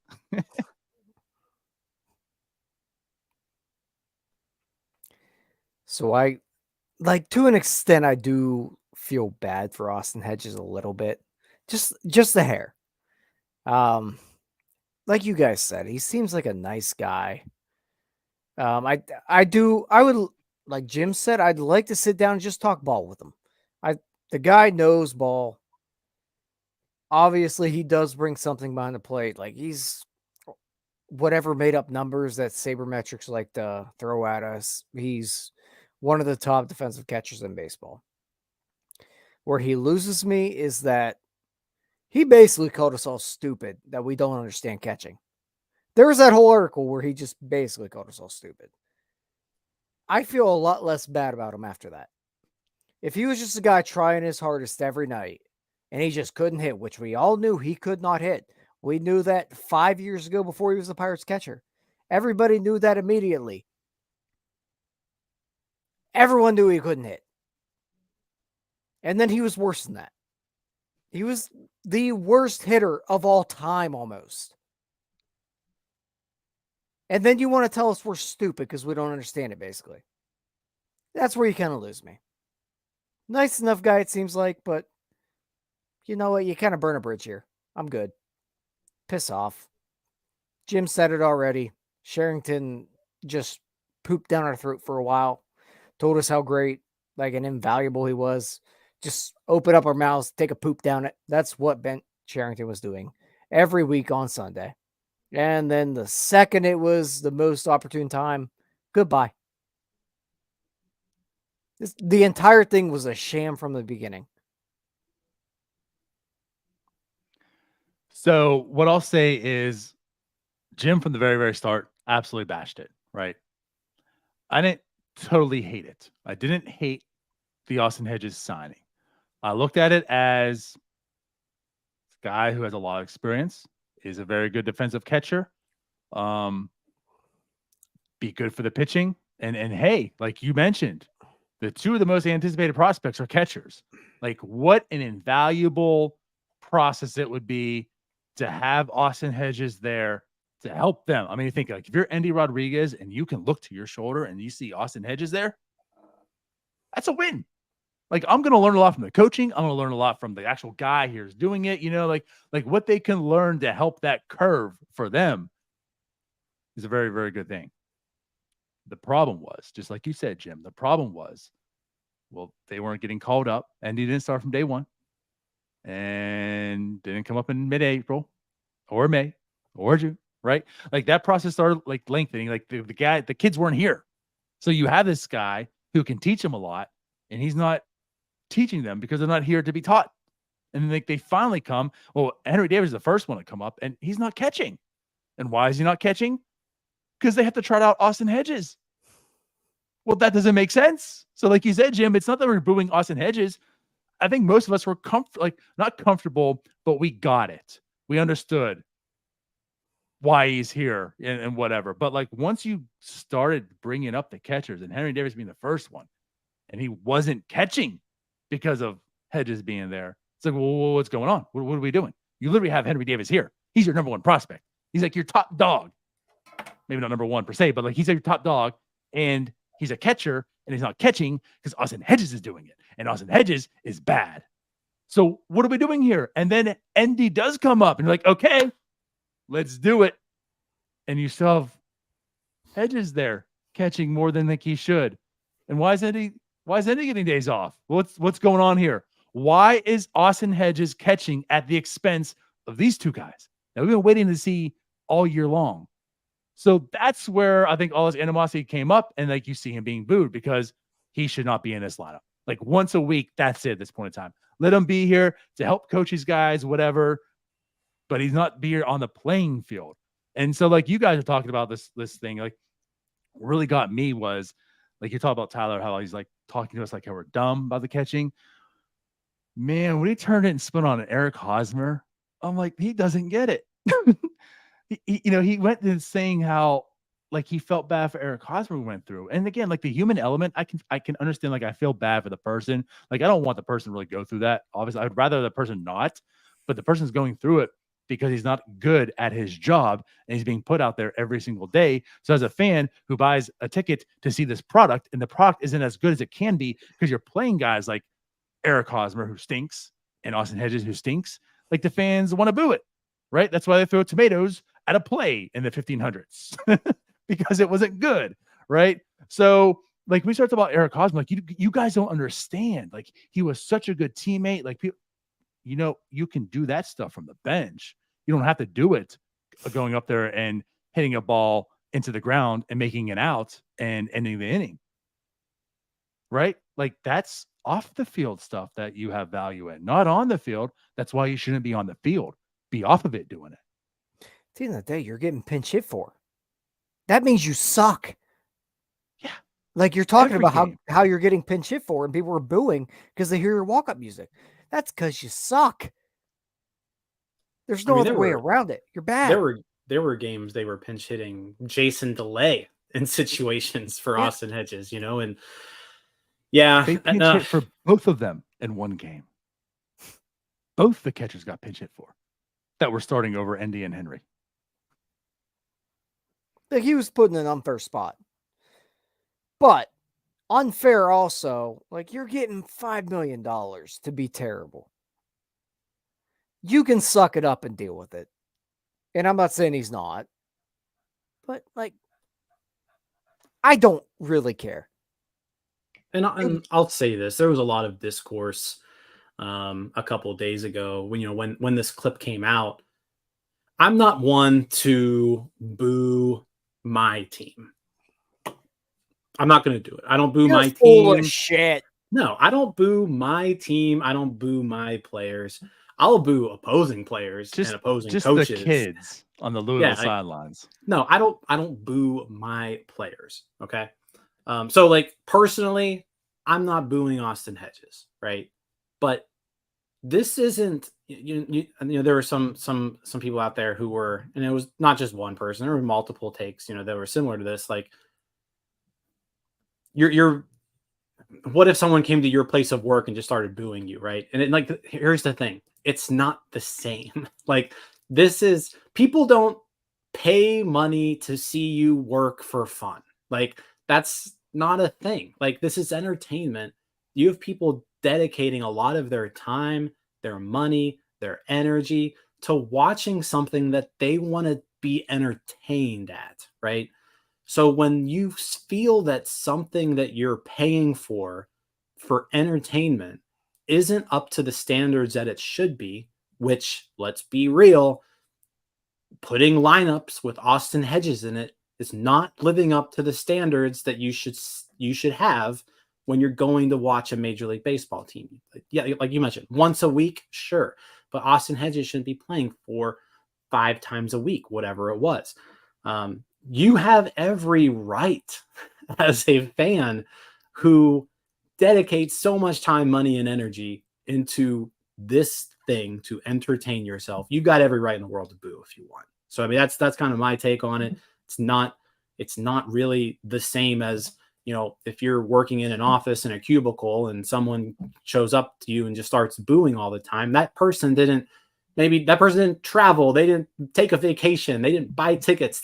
So I, like, to an extent, I do feel bad for Austin Hedges a little bit. Just the hair. Like you guys said, he seems like a nice guy. I would, like Jim said, I'd like to sit down and just talk ball with him. The guy knows ball. Obviously, he does bring something behind the plate. Like, he's whatever made up numbers that sabermetrics like to throw at us. He's one of the top defensive catchers in baseball. Where he loses me is that he basically called us all stupid that we don't understand catching. There was that whole article where he just basically called us all stupid. I feel a lot less bad about him after that. If he was just a guy trying his hardest every night and he just couldn't hit, which we all knew he could not hit. We knew that 5 years ago before he was the Pirates catcher. Everybody knew that immediately. Everyone knew he couldn't hit. And then he was worse than that. He was the worst hitter of all time almost. And then you want to tell us we're stupid because we don't understand it, basically. That's where you kind of lose me. Nice enough guy, it seems like, but you know what? You kind of burn a bridge here. I'm good. Piss off. Jim said it already. Sherrington just pooped down our throat for a while. Told us how great, like, and invaluable he was. Just open up our mouths, take a poop down it. That's what Ben Sherrington was doing every week on Sunday. And then the second it was the most opportune time, goodbye. The entire thing was a sham from the beginning. So what I'll say is Jim from the very, very start absolutely bashed it, right? I didn't totally hate it. I didn't hate the Austin Hedges signing. I looked at it as a guy who has a lot of experience, is a very good defensive catcher, be good for the pitching. And hey, like you mentioned, the two of the most anticipated prospects are catchers. Like, what an invaluable process it would be to have Austin Hedges there to help them. I mean, you think, like, if you're Andy Rodriguez and you can look to your shoulder and you see Austin Hedges there, that's a win. Like, I'm going to learn a lot from the coaching. I'm going to learn a lot from the actual guy here who's doing it. You know, like what they can learn to help that curve for them is a very, very good thing. The problem was, just like you said, Jim, the problem was, well, they weren't getting called up, and he didn't start from day one and didn't come up in mid-April or May or June, right? Like, that process started like lengthening. Like, the kids weren't here. So you have this guy who can teach them a lot, and he's not teaching them because they're not here to be taught. And they finally come. Well, Henry Davis is the first one to come up, and he's not catching. And why is he not catching? Because they have to trot out Austin Hedges. Well, that doesn't make sense. So, like you said, Jim, it's not that we're booing Austin Hedges. I think most of us were not comfortable, but we got it. We understood why he's here and whatever. But, like, once you started bringing up the catchers and Henry Davis being the first one, and he wasn't catching because of Hedges being there, it's like, well, what's going on? What are we doing? You literally have Henry Davis here. He's your number one prospect. He's like your top dog. Maybe not number one per se, but like he's your top dog, and he's a catcher, and he's not catching because Austin Hedges is doing it, and Austin Hedges is bad. So what are we doing here? And then Andy does come up, and you're like, okay, let's do it. And you still have Hedges there catching more than like he should. And why is Andy Why is Endy getting days off? What's going on here? Why is Austin Hedges catching at the expense of these two guys? Now, we've been waiting to see all year long. So that's where I think all this animosity came up, and like you see him being booed because he should not be in this lineup. Like once a week, that's it at this point in time. Let him be here to help coach these guys, whatever, but he's not be here on the playing field. And so like you guys are talking about this thing, like what really got me was like you talk about Tyler, how he's like talking to us like how we're dumb about the catching. Man, when he turned it and spun on Eric Hosmer, I'm like, he doesn't get it. He went in saying how like he felt bad for Eric Hosmer went through. And again, like the human element, I can understand, like I feel bad for the person. Like I don't want the person to really go through that. Obviously, I'd rather the person not, but the person's going through it because he's not good at his job and he's being put out there every single day. So as a fan who buys a ticket to see this product and the product isn't as good as it can be because you're playing guys like Eric Hosmer who stinks and Austin Hedges who stinks, like the fans want to boo it, right? That's why they throw tomatoes at a play in the 1500s because it wasn't good, right? So like we start talking about Eric Hosmer, like you guys don't understand. Like he was such a good teammate. Like people, you can do that stuff from the bench. You don't have to do it going up there and hitting a ball into the ground and making it out and ending the inning, right? Like that's off the field stuff that you have value in, not on the field. That's why you shouldn't be on the field. Be off of it doing it. At the end of the day, you're getting pinch hit for. That means you suck. Yeah. Like you're talking Every about game. how you're getting pinch hit for and people are booing because they hear your walk-up music. That's because you suck. There's no other way around it. You're bad. There were games they were pinch hitting Jason DeLay in situations for Austin Hedges, and yeah, they pinch hit for both of them in one game. Both the catchers got pinch hit for that were starting over Endy and Henry. Like he was put in an unfair spot. But unfair also, like you're getting $5 million to be terrible. You can suck it up and deal with it. And I'm not saying he's not. But like, I don't really care. And I'll say this: there was a lot of discourse a couple of days ago when this clip came out. I'm not one to boo my team. I'm not going to do it. I don't boo my team. Full of shit. No, I don't boo my team. I don't boo my players. I'll boo opposing players and opposing coaches. The kids on the Louisville sidelines. No, I don't boo my players. Okay. So like personally, I'm not booing Austin Hedges, right? But this isn't, there were some people out there who were, and it was not just one person, there were multiple takes, that were similar to this. Like you're what if someone came to your place of work and just started booing you, right? And here's the thing. It's not the same. Like people don't pay money to see you work for fun. Like that's not a thing. Like this is entertainment. You have people dedicating a lot of their time, their money, their energy to watching something that they want to be entertained at, right? So when you feel that something that you're paying for entertainment isn't up to the standards that it should be, which, let's be real, putting lineups with Austin Hedges in it is not living up to the standards that you should have when you're going to watch a Major League Baseball team. Yeah, like you mentioned, once a week, sure. But Austin Hedges shouldn't be playing 4-5 times a week, whatever it was. You have every right as a fan who dedicates so much time, money, and energy into this thing to entertain yourself. You got every right in the world to boo if you want. So I mean, that's kind of my take on it. It's not really the same as, if you're working in an office in a cubicle and someone shows up to you and just starts booing all the time. That person didn't travel. They didn't take a vacation. They didn't buy tickets.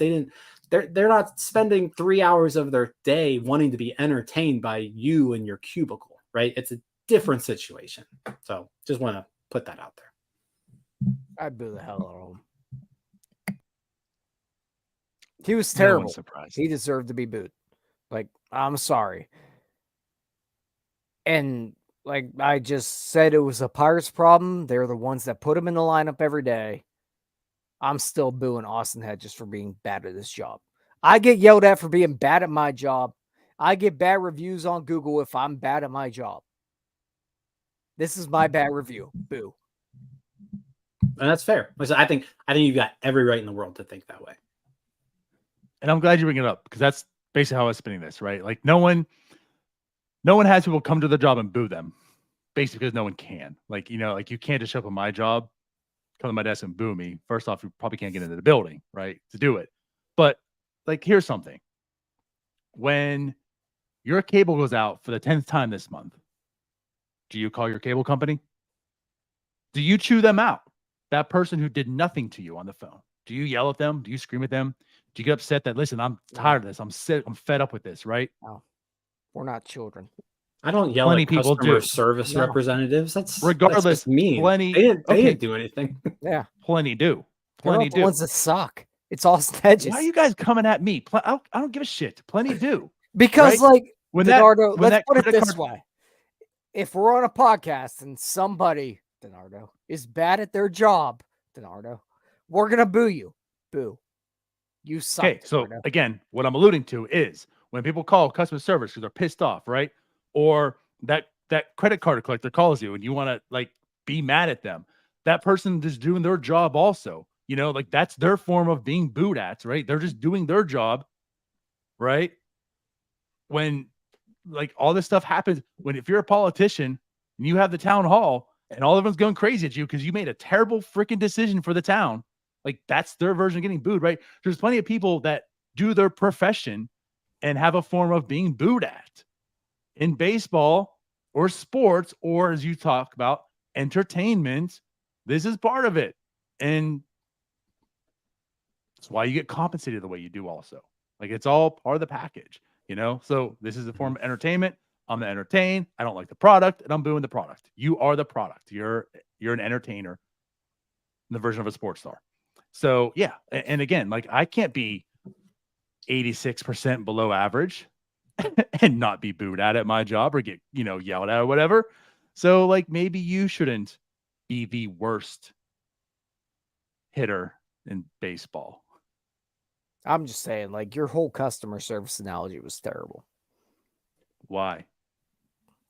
They're not spending 3 hours of their day wanting to be entertained by you in your cubicle, right? It's a different situation. So just want to put that out there. I'd boo the hell out of him. He was terrible. Surprised. He deserved to be booed. Like, I'm sorry. And like I just said, it was a Pirates problem. They're the ones that put him in the lineup every day. I'm still booing Austin Hedges for being bad at his job. I get yelled at for being bad at my job. I get bad reviews on Google if I'm bad at my job. This is my bad review. Boo. And that's fair. I think you've got every right in the world to think that way. And I'm glad you bring it up because that's basically how I was spinning this, right? Like no one has people come to the job and boo them, basically because no one can. Like, like you can't just show up at my job, come to my desk and boo me. First off, you probably can't get into the building, right, to do it. But like, here's something. When your cable goes out for the 10th time this month, do you call your cable company? Do you chew them out? That person who did nothing to you on the phone. Do you yell at them? Do you scream at them? Do you get upset that, listen, I'm tired of this. I'm sick. I'm fed up with this, right? No, we're not children. I don't yell Plenty at people customer do. service No. representatives. That's Regardless, just mean. plenty- They didn't okay. do anything. Yeah. Plenty do. They're Plenty not the do. ones that suck. It's Austin Hedges. Why are you guys coming at me? I don't give a shit. Plenty do. Because, right? like, When DiNardo, when let's that put it credit this card- way. If we're on a podcast and somebody, DiNardo, is bad at their job, DiNardo, we're going to boo you. Boo. You suck. Okay, so DiNardo. again, what I'm alluding to is when people call customer service because they're pissed off, right? Or that credit card collector calls you and you want to like be mad at them. That person is doing their job also. Like that's their form of being booed at, right? They're just doing their job, right? When like all this stuff happens, if you're a politician and you have the town hall and all everyone's going crazy at you because you made a terrible freaking decision for the town, like that's their version of getting booed, right? There's plenty of people that do their profession and have a form of being booed at in baseball or sports, or as you talk about entertainment. This is part of it. And that's why you get compensated the way you do also. Like it's all part of the package, So this is a form of entertainment. I'm the entertain. I don't like the product and I'm booing the product. You are the product. You're an entertainer in the version of a sports star. So yeah. And again, like I can't be 86% below average and not be booed at my job or get, yelled at or whatever. So like maybe you shouldn't be the worst hitter in baseball. I'm just saying, like, your whole customer service analogy was terrible. Why?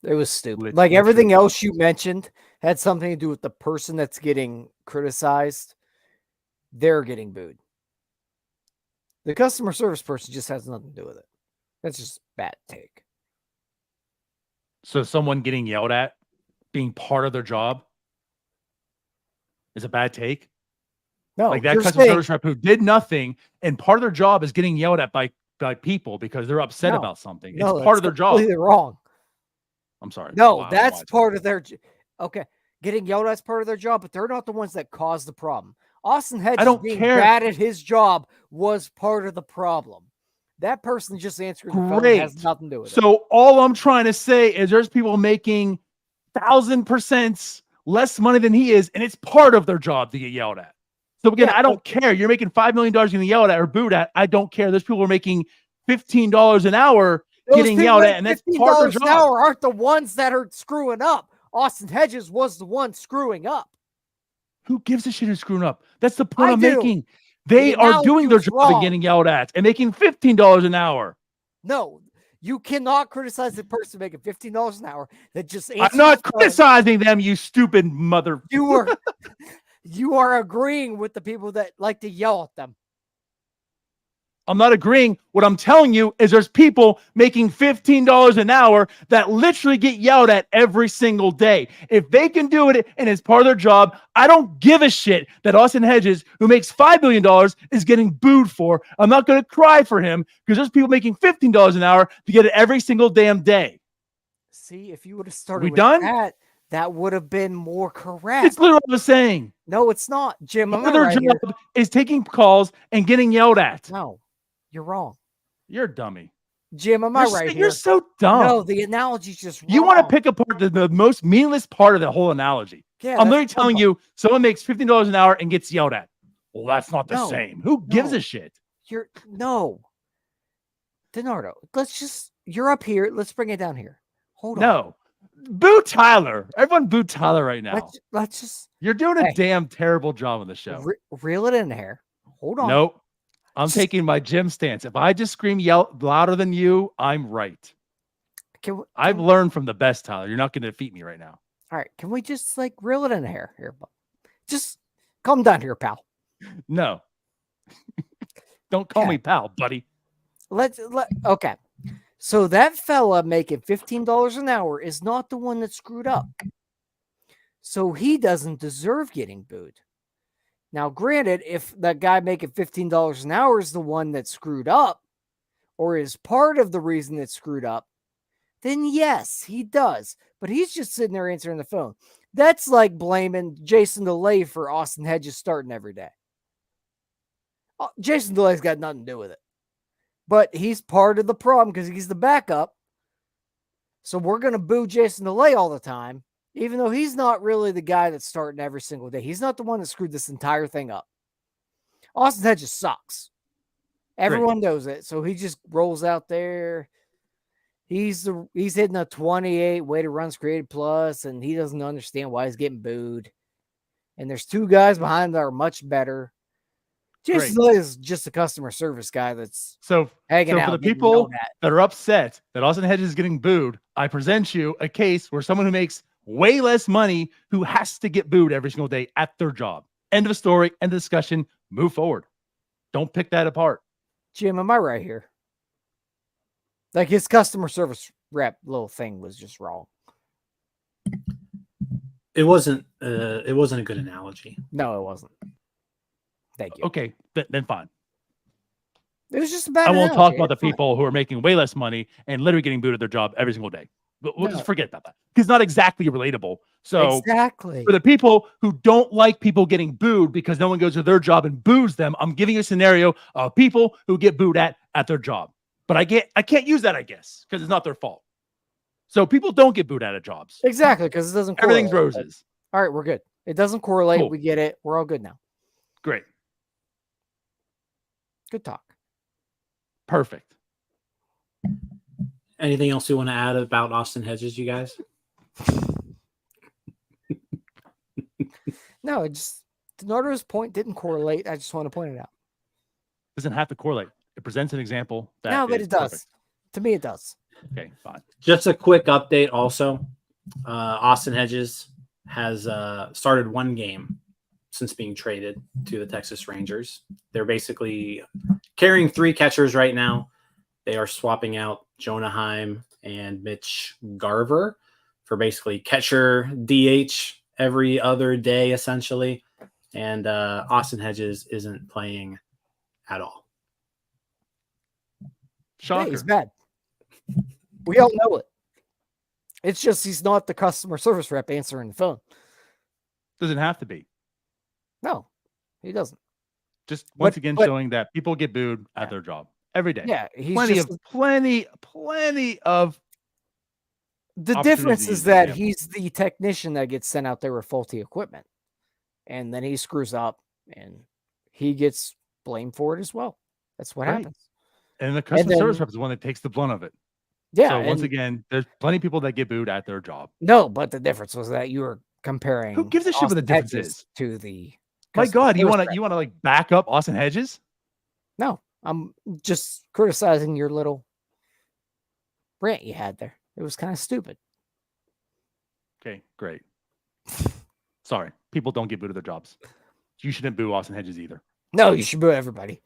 It was stupid. Let's Like, be everything truthful. else you mentioned had something to do with the person that's getting criticized. They're getting booed. The customer service person just has nothing to do with it. That's just a bad take. So someone getting yelled at being part of their job is a bad take? No, Like that you're customer saying- service rep who did nothing and part of their job is getting yelled at by people because they're upset No. about something. No, It's part of their that's job. completely wrong. I'm sorry. No, Wow, that's wow. part of their. Okay, getting yelled at is part of their job, but they're not the ones that caused the problem. Austin Hedges don't being care. bad at his job was part of the problem. That person just answering the phone Great. has nothing to do with it. So all I'm trying to say is there's people making 1,000% less money than he is, and it's part of their job to get yelled at. So again, Yeah, I don't care. You're making $5 million getting yelled at or booed at. I don't care. There's people who are making $15 an hour Those getting people yelled at at, and that's part of $15 their an job. hour aren't the ones that are screwing up. Austin Hedges was the one screwing up. Who gives a shit who's screwing up? That's the point I I'm do. making. They The are analogy doing their was job wrong. and getting yelled at and making $15 an hour. No, you cannot criticize the person making $15 an hour that just I'm answers not the phone. criticizing them, you stupid mother. You are agreeing with the people that like to yell at them. I'm not agreeing. What I'm telling you is there's people making $15 an hour that literally get yelled at every single day. If they can do it and it's part of their job, I don't give a shit that Austin Hedges, who makes $5 million, is getting booed for. I'm not going to cry for him because there's people making $15 an hour to get it every single damn day. See, if you would have started We with done? that would have been more correct. It's literally what I was saying. No, it's not, Jim. I'm Part of their right here. job is taking calls and getting yelled at. No, you're wrong, You're a dummy. Jim. Am I right You're here? so dumb. No, the analogy's just wrong. You want to pick apart the most meaningless part of the whole analogy. Yeah, I'm that's literally the telling part. you someone makes $15 an hour and gets yelled at. Well, that's not the No, same. Who gives no. a shit? No, DiNardo. You're up here. Let's bring it down here. Hold on. No. Boo Tyler. Everyone boo Tyler right now. Let's just You're doing a Hey. damn terrible job on the show. reel it in here. Hold on. Nope. I'm Just- taking my Jim stance. If I just yell louder than you, I'm right. I've learned from the best, Tyler. You're not going to defeat me right now. All right. Can we just like reel it in here? Here, just calm down here, pal. No. Don't call Okay. me pal, buddy. Okay. So that fella making $15 an hour is not the one that screwed up. So he doesn't deserve getting booed. Now, granted, if that guy making $15 an hour is the one that screwed up or is part of the reason that screwed up, then yes, he does. But he's just sitting there answering the phone. That's like blaming Jason DeLay for Austin Hedges starting every day. Jason DeLay's got nothing to do with it. But he's part of the problem because he's the backup. So we're going to boo Jason DeLay all the time, even though he's not really the guy that's starting every single day. He's not the one that screwed this entire thing up. Austin Hedges sucks. Everyone knows it. So he just rolls out there. He's hitting a 28 weighted runs created plus, and he doesn't understand why he's getting booed. And there's two guys behind that are much better. Jason DeLay is just a customer service guy that's hanging out. For the people that are upset that Austin Hedges is getting booed, I present you a case where someone who makes way less money who has to get booed every single day at their job. End of story. End of discussion. Move forward. Don't pick that apart. Jim, am I right here? Like his customer service rep little thing was just wrong. It wasn't a good analogy. No, it wasn't. Thank you. Okay, then fine. It was just a bad I won't analogy. talk about the It's fine. people who are making way less money and literally getting booed at their job every single day. But we'll just forget about that. It's not exactly relatable. So exactly. for the people who don't like people getting booed because no one goes to their job and boos them, I'm giving you a scenario of people who get booed at their job. But I can't use that, I guess, because it's not their fault. So people don't get booed out of jobs. Exactly, because it doesn't correlate. Everything's roses. All right, we're good. It doesn't correlate. Cool. We get it. We're all good now. Great. Good talk. Perfect. Anything else you want to add about Austin Hedges, you guys? No, it just DiNardo's point didn't correlate. I just want to point it out. Doesn't have to correlate. It presents an example that No, but is it does. perfect. To me, it does. Okay, fine. Just a quick update also. Austin Hedges has started one game since being traded to the Texas Rangers. They're basically carrying three catchers right now. They are swapping out Jonah Heim and Mitch Garver for basically catcher DH every other day, essentially. And Austin Hedges isn't playing at all. Shocker. Yeah, he's bad. We all know it. It's just he's not the customer service rep answering the phone. Doesn't have to be. No, he doesn't. Just once again showing that people get booed at their job every day. Yeah, he's plenty of. The difference is that he's the technician that gets sent out there with faulty equipment, and then he screws up, and he gets blamed for it as well. That's what happens. And the customer service rep is the one that takes the blunt of it. Yeah. So once again, there's plenty of people that get booed at their job. No, but the difference was that you were comparing. Who gives a shit what the difference is? To the. My God, you want to like back up Austin Hedges? No, I'm just criticizing your little rant you had there. It was kind of stupid. Okay, great. Sorry, people don't get booed at their jobs. You shouldn't boo Austin Hedges either. No, you should boo everybody.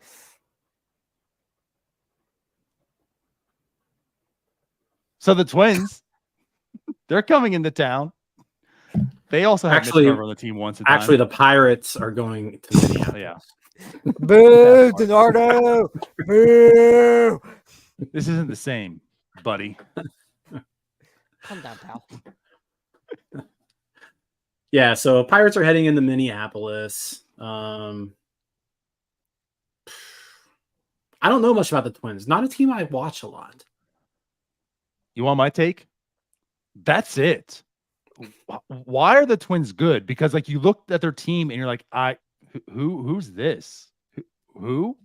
So the Twins, they're coming into town. They also have Mitch Garver on the team once. Actually, the Pirates are going to Minneapolis. Yeah. Boo, DiNardo. Boo. This isn't the same, buddy. Calm down, pal. Yeah, so Pirates are heading into Minneapolis. I don't know much about the Twins. Not a team I watch a lot. You want my take? That's it. Why are the Twins good? Because like you looked at their team and you're like, who's this? Who?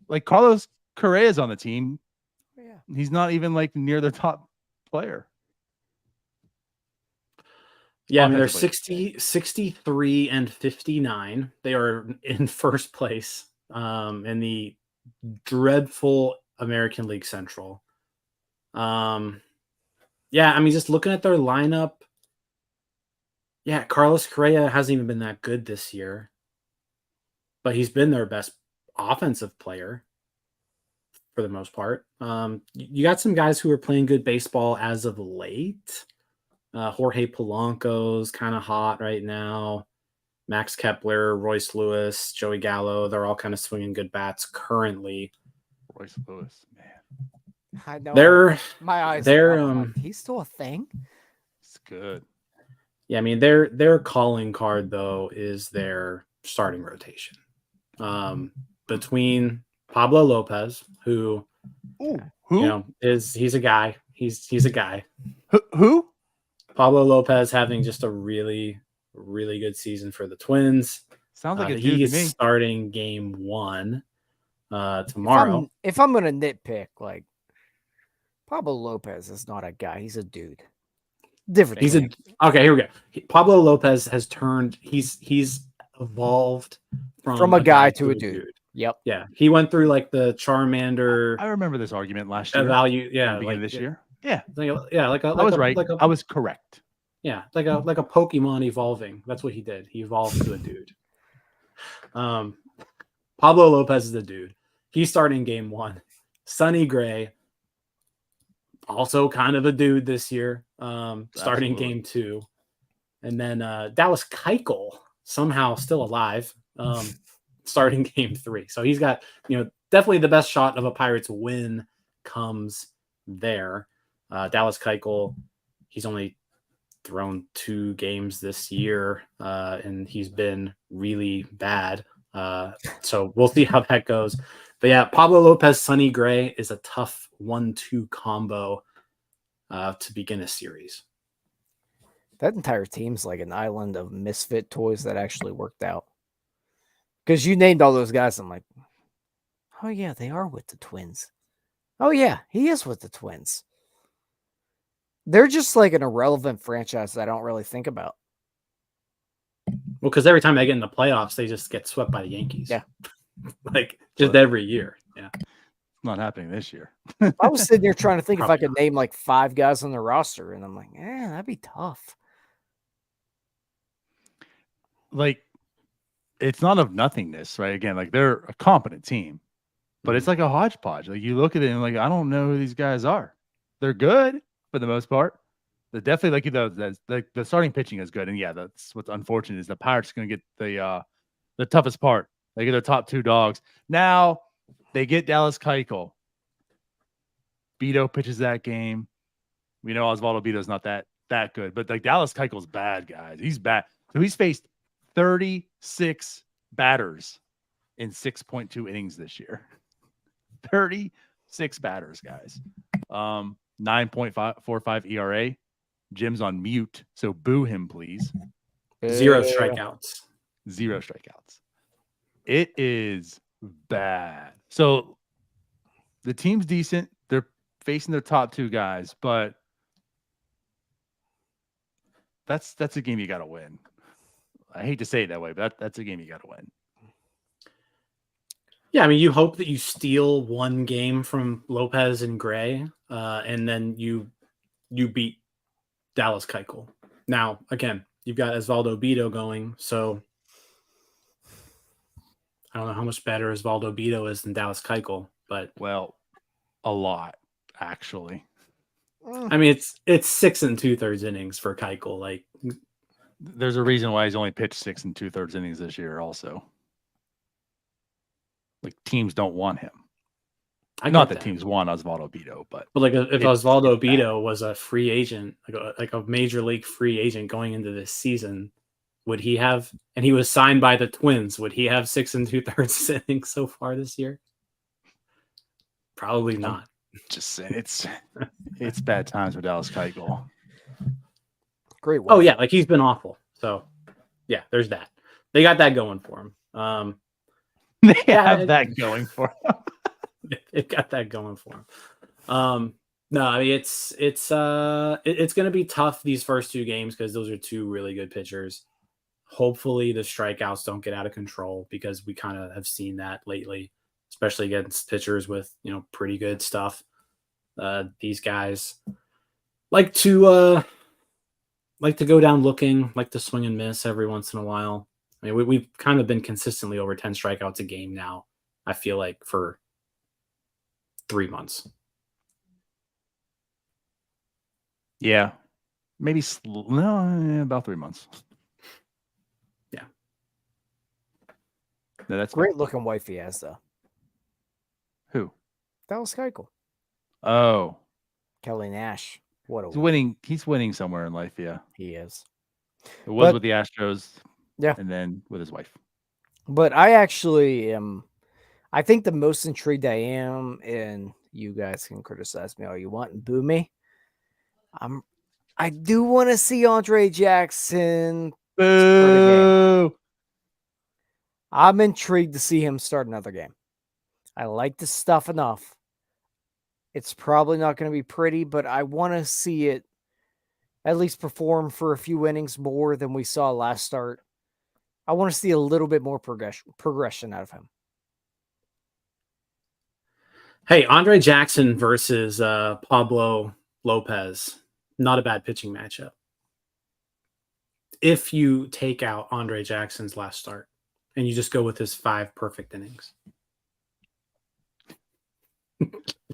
Like Carlos Correa's on the team. Yeah. He's not even like near the top player. Yeah, I mean, they're Offensively. 63 and 59. They are in first place in the dreadful American League Central. Yeah, I mean, just looking at their lineup, yeah, Carlos Correa hasn't even been that good this year, but he's been their best offensive player for the most part. You got some guys who are playing good baseball as of late. Jorge Polanco's kind of hot right now. Max Kepler, Royce Lewis, Joey Gallo, they're all kind of swinging good bats currently. Royce Lewis, man, I know. They're My eyes. they're I'm like, he's still a thing. it's good. yeah, I mean their calling card though is their starting rotation. Between Pablo Lopez, who Who? he's a guy. He's a guy. Who? Pablo Lopez having just a really, really good season for the Twins. Sounds like a dude to He's me. starting game 1 tomorrow. If I'm gonna nitpick, like Pablo Lopez is not a guy; he's a dude. Different. Okay. Here we go. Pablo Lopez has turned. He's evolved from a guy to a dude. Yep. Yeah, he went through like the Charmander. I remember this argument last year. Beginning this year. Yeah, I was right. I was correct. Yeah, like a Pokemon evolving. That's what he did. He evolved to a dude. Pablo Lopez is a dude. He's starting game 1. Sonny Gray, also kind of a dude this year. Starting game 2, and then Dallas Keuchel, somehow still alive. Starting game 3. So he's got definitely the best shot of a Pirates win comes there. Dallas Keuchel, he's only thrown 2 games this year, and he's been really bad. So we'll see how that goes. But yeah, Pablo Lopez, Sonny Gray is a tough 1-2 combo to begin a series. That entire team's like an island of misfit toys that actually worked out. Because you named all those guys, I'm like, oh yeah, they are with the Twins. Oh yeah, he is with the Twins. They're just like an irrelevant franchise that I don't really think about. Well, because every time they get in the playoffs, they just get swept by the Yankees. Yeah. Like just every year. Yeah. It's not happening this year. I was sitting here trying to think if I could name like 5 guys on the roster, and I'm like, that'd be tough. Like, it's not of nothingness, right? Again, like they're a competent team, but it's like a hodgepodge. Like you look at it and like, I don't know who these guys are. They're good for the most part. They're definitely the starting pitching is good. And yeah, that's what's unfortunate is the Pirates are going to get the toughest part. They get their top 2 dogs. Now they get Dallas Keuchel. Beto pitches that game. We know Osvaldo Bito's not that good, but like Dallas Keuchel's bad, guys. He's bad. So he's faced 36 batters in 6.2 innings this year. 36 batters, guys. 9.45 ERA. Jim's on mute, so boo him, please. 0 strikeouts. 0 strikeouts. It is bad. So the team's decent. They're facing their top 2 guys, but that's a game you got to win. I hate to say it that way, but that's a game you got to win. Yeah, I mean, you hope that you steal 1 game from Lopez and Gray, and then you beat Dallas Keuchel. Now, again, you've got Osvaldo Bito going, so I don't know how much better Osvaldo Bito is than Dallas Keuchel, but a lot actually. I mean, it's 6 2/3 innings for Keuchel. Like, there's a reason why he's only pitched 6 2/3 innings this year. Also, like teams don't want him. Not that teams want Osvaldo Bito, but like if Osvaldo Bito was a free agent, like a major league free agent going into this season, would he have? And he was signed by the Twins. Would he have 6 2/3 innings so far this year? Probably not. Just saying, it's bad times for Dallas Keuchel. Great. Oh yeah, like he's been awful. So yeah, there's that. They got that going for him. They have that going for him. They've got that going for him. No, I mean it's going to be tough these first two games because those are two really good pitchers. Hopefully the strikeouts don't get out of control because we kind of have seen that lately, especially against pitchers with, pretty good stuff. These guys like to go down looking, like to swing and miss every once in a while. I mean, we've kind of been consistently over 10 strikeouts a game now, I feel like, for 3 months. Yeah, maybe about 3 months. Yeah. No, that's Great looking wife he has, though. who? Dallas Keuchel. Oh, Kelly Nash. What a he's winning. He's winning somewhere in life. Yeah, he is. it was But- with the Astros. Yeah. And then with his wife. But I actually am. I think the most intrigued I am, and you guys can criticize me all you want and boo me. I do want to see Andre Jackson. Boo! I'm intrigued to see him start another game. I like this stuff enough. It's probably not going to be pretty, but I want to see it at least perform for a few innings more than we saw last start. I want to see a little bit more progression out of him. Hey, Andre Jackson versus Pablo Lopez. Not a bad pitching matchup. If you take out Andre Jackson's last start and you just go with his 5 perfect innings.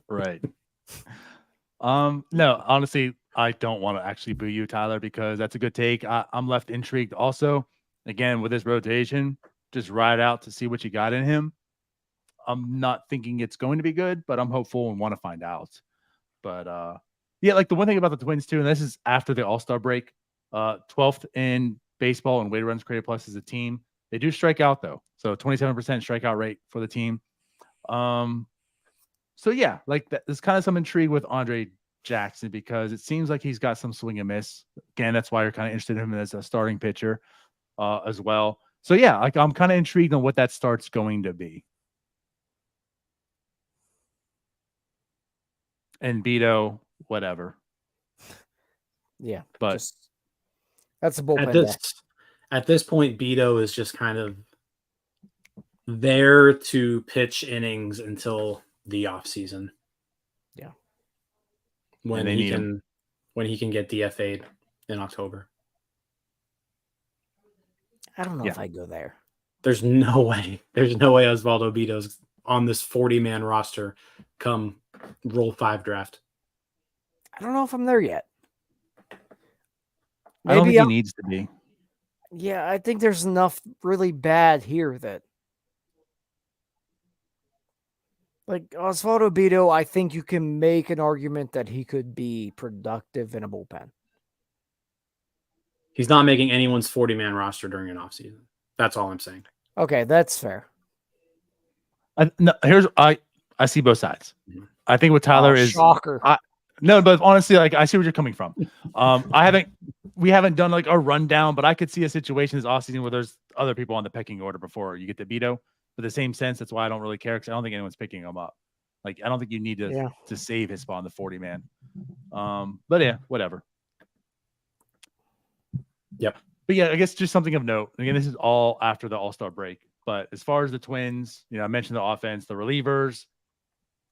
Right. No, honestly, I don't want to actually boo you, Tyler, because that's a good take. I'm left intrigued also. Again, with this rotation, just ride out to see what you got in him. I'm not thinking it's going to be good, but I'm hopeful and want to find out. But yeah, like the one thing about the Twins too, and this is after the All-Star break, 12th in baseball and weighted runs created plus as a team. They do strike out though, so 27% strikeout rate for the team. So yeah, like there's kind of some intrigue with Andre Jackson because it seems like he's got some swing and miss. Again, that's why you're kind of interested in him as a starting pitcher as well. So yeah, like I'm kind of intrigued on what that start's going to be. And Beto, whatever. Yeah, But that's a bullpen. At this point, Beto is just kind of there to pitch innings until the off season. Yeah, when he can get DFA'd in October. I don't know if I go there. There's no way. There's no way Osvaldo Bito's on this 40-man roster come Roll 5 draft. I don't know if I'm there yet. I don't think he needs to be. Yeah, I think there's enough really bad here that, like Osvaldo Bito, I think you can make an argument that he could be productive in a bullpen. He's not making anyone's 40-man roster during an offseason. That's all I'm saying. Okay, that's fair. I see both sides. I think what Tyler is shocker. No, but honestly, like I see where you're coming from. We haven't done like a rundown, but I could see a situation this offseason where there's other people on the pecking order before you get to Beto. For the same sense, that's why I don't really care because I don't think anyone's picking him up. Like I don't think you need to save his spot on the 40-man. But yeah, whatever. Yep. But yeah, I guess just something of note. Again, this is all after the All-Star break. But as far as the Twins, I mentioned the offense, the relievers,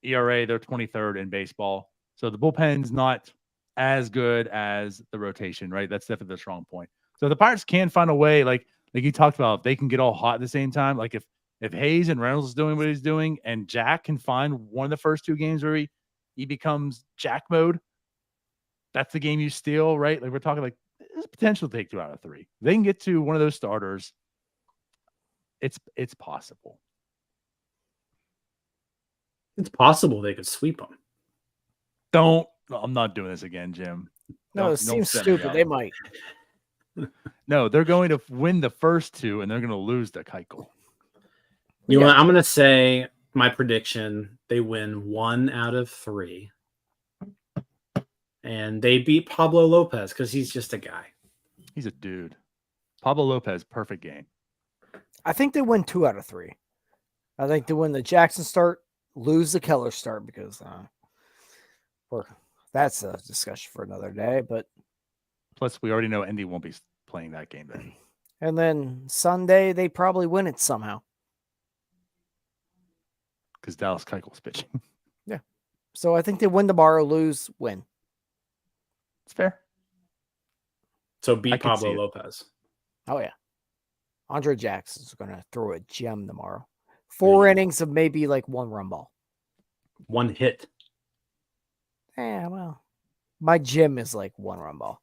ERA, they're 23rd in baseball. So the bullpen's not as good as the rotation, right? That's definitely the strong point. So the Pirates can find a way, like you talked about, if they can get all hot at the same time. Like if Hayes and Reynolds is doing what he's doing, and Jack can find one of the first 2 games where he becomes Jack mode, that's the game you steal, right? Like we're talking like there's potential to take 2 out of 3. If they can get to one of those starters, it's possible. It's possible they could sweep them. I'm not doing this again, Jim. No, it seems stupid. They might. No, they're going to win the first 2, and they're going to lose to Keuchel. You know what? I'm going to say my prediction: they win 1 out of 3, and they beat Pablo Lopez because he's just a guy. He's a dude. Pablo Lopez, perfect game. I think they win 2 out of 3. I think they win the Jackson start, lose the Keller start because we're That's a discussion for another day. But Plus, we already know Indy won't be playing that game then. and then Sunday they probably win it somehow. Because Dallas Keuchel's pitching. So I think they win tomorrow, lose, win. It's fair. So I beat could see Pablo it. Lopez. Oh yeah, Andre Jackson's going to throw a gem tomorrow. 4 innings of maybe like 1 run ball. 1 hit. Yeah, well, my gym is like 1 run ball.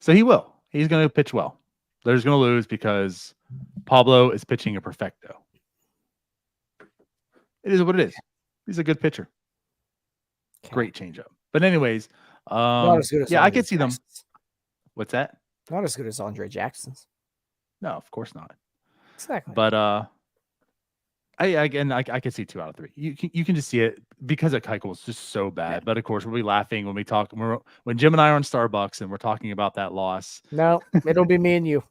So he will. He's going to pitch well. They're just going to lose because Pablo is pitching a perfecto. It is what it is. He's a good pitcher. Okay. Great changeup. But anyways, Not as good as yeah, I Andre could see them. Jackson's. What's that? Not as good as Andre Jackson's. No, of course not. Exactly. But I could see 2 out of 3. You can just see it because of Keuchel is just so bad. Yeah. But of course, we'll be laughing when we talk. When Jim and I are on Starbucks and we're talking about that loss. No, it'll be me and you.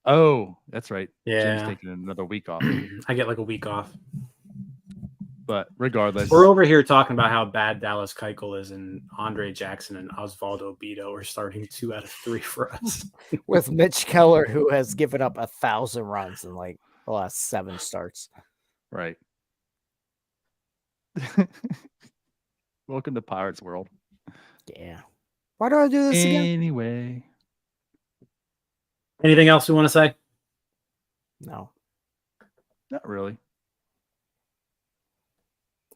Oh, that's right. Yeah. Jim's taking another week off. I get like a week off. But regardless, We're over here talking about how bad Dallas Keuchel is, and Andre Jackson and Osvaldo Bido are starting 2 out of 3 for us. With Mitch Keller, who has given up 1,000 runs in like the last 7 starts. right. Welcome to Pirates World. Yeah. Why do I do this again? Anyway, Anything else we want to say? No. not really.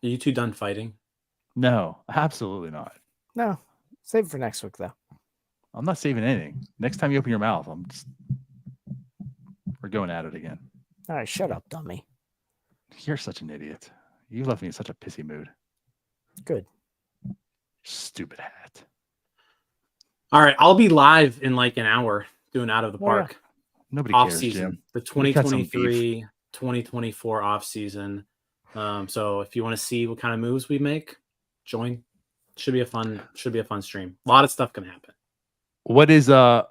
Are you 2 done fighting? No, absolutely not. No. Save it for next week, though. I'm not saving anything. Next time you open your mouth, we're going at it again. All right, shut up, dummy. You're such an idiot. You left me in such a pissy mood. Good. Stupid hat. All right, I'll be live in like an hour doing Out of the Oh, yeah. Park. Nobody Off cares, season. Jim. The We got some 2023-2024 off season. So if you want to see what kind of moves we make, join. Should be a fun stream. A lot of stuff can happen. What is wait,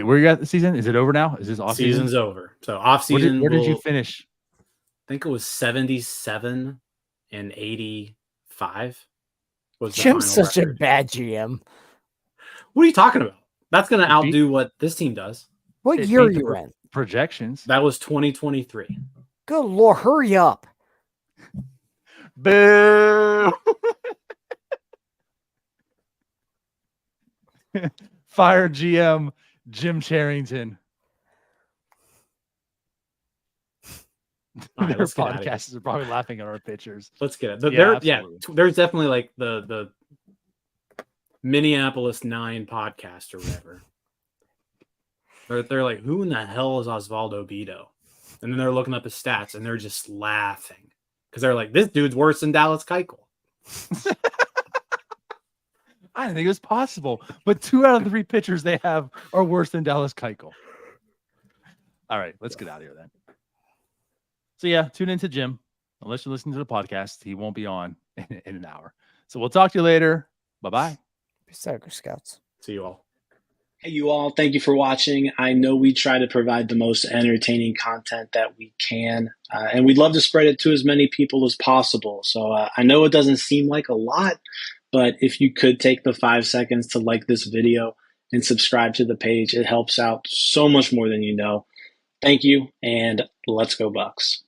where you at the season? Is it over now? Is this off Season's season? over. So off season. Where did you finish? I think it was 77 and 85. Was the Jim's final such a record. bad GM. What are you talking about? That's going to It beat- outdo what this team does. What It year are beat the you in? Projections. That was 2023. Good Lord, hurry up. Boo! Fire GM Jim Charrington. All right, Their let's get outta here. podcasts are probably laughing at our pictures. Let's get it. Yeah, absolutely. There's definitely like the Minneapolis 9 podcast or whatever. They're like, who in the hell is Osvaldo Bido? And then they're looking up his stats and they're just laughing because they're like, this dude's worse than Dallas Keuchel. I didn't think it was possible, but 2 out of 3 pitchers they have are worse than Dallas Keuchel. All right, let's get out of here then. So yeah, tune into Jim. Unless you're listening to the podcast, he won't be on in an hour. So we'll talk to you later. Bye-bye. Soccer Scouts. See you all. Hey, you all. Thank you for watching. I know we try to provide the most entertaining content that we can, and we'd love to spread it to as many people as possible. So I know it doesn't seem like a lot, but if you could take the 5 seconds to like this video and subscribe to the page, it helps out so much more than you know. Thank you, and let's go Bucks.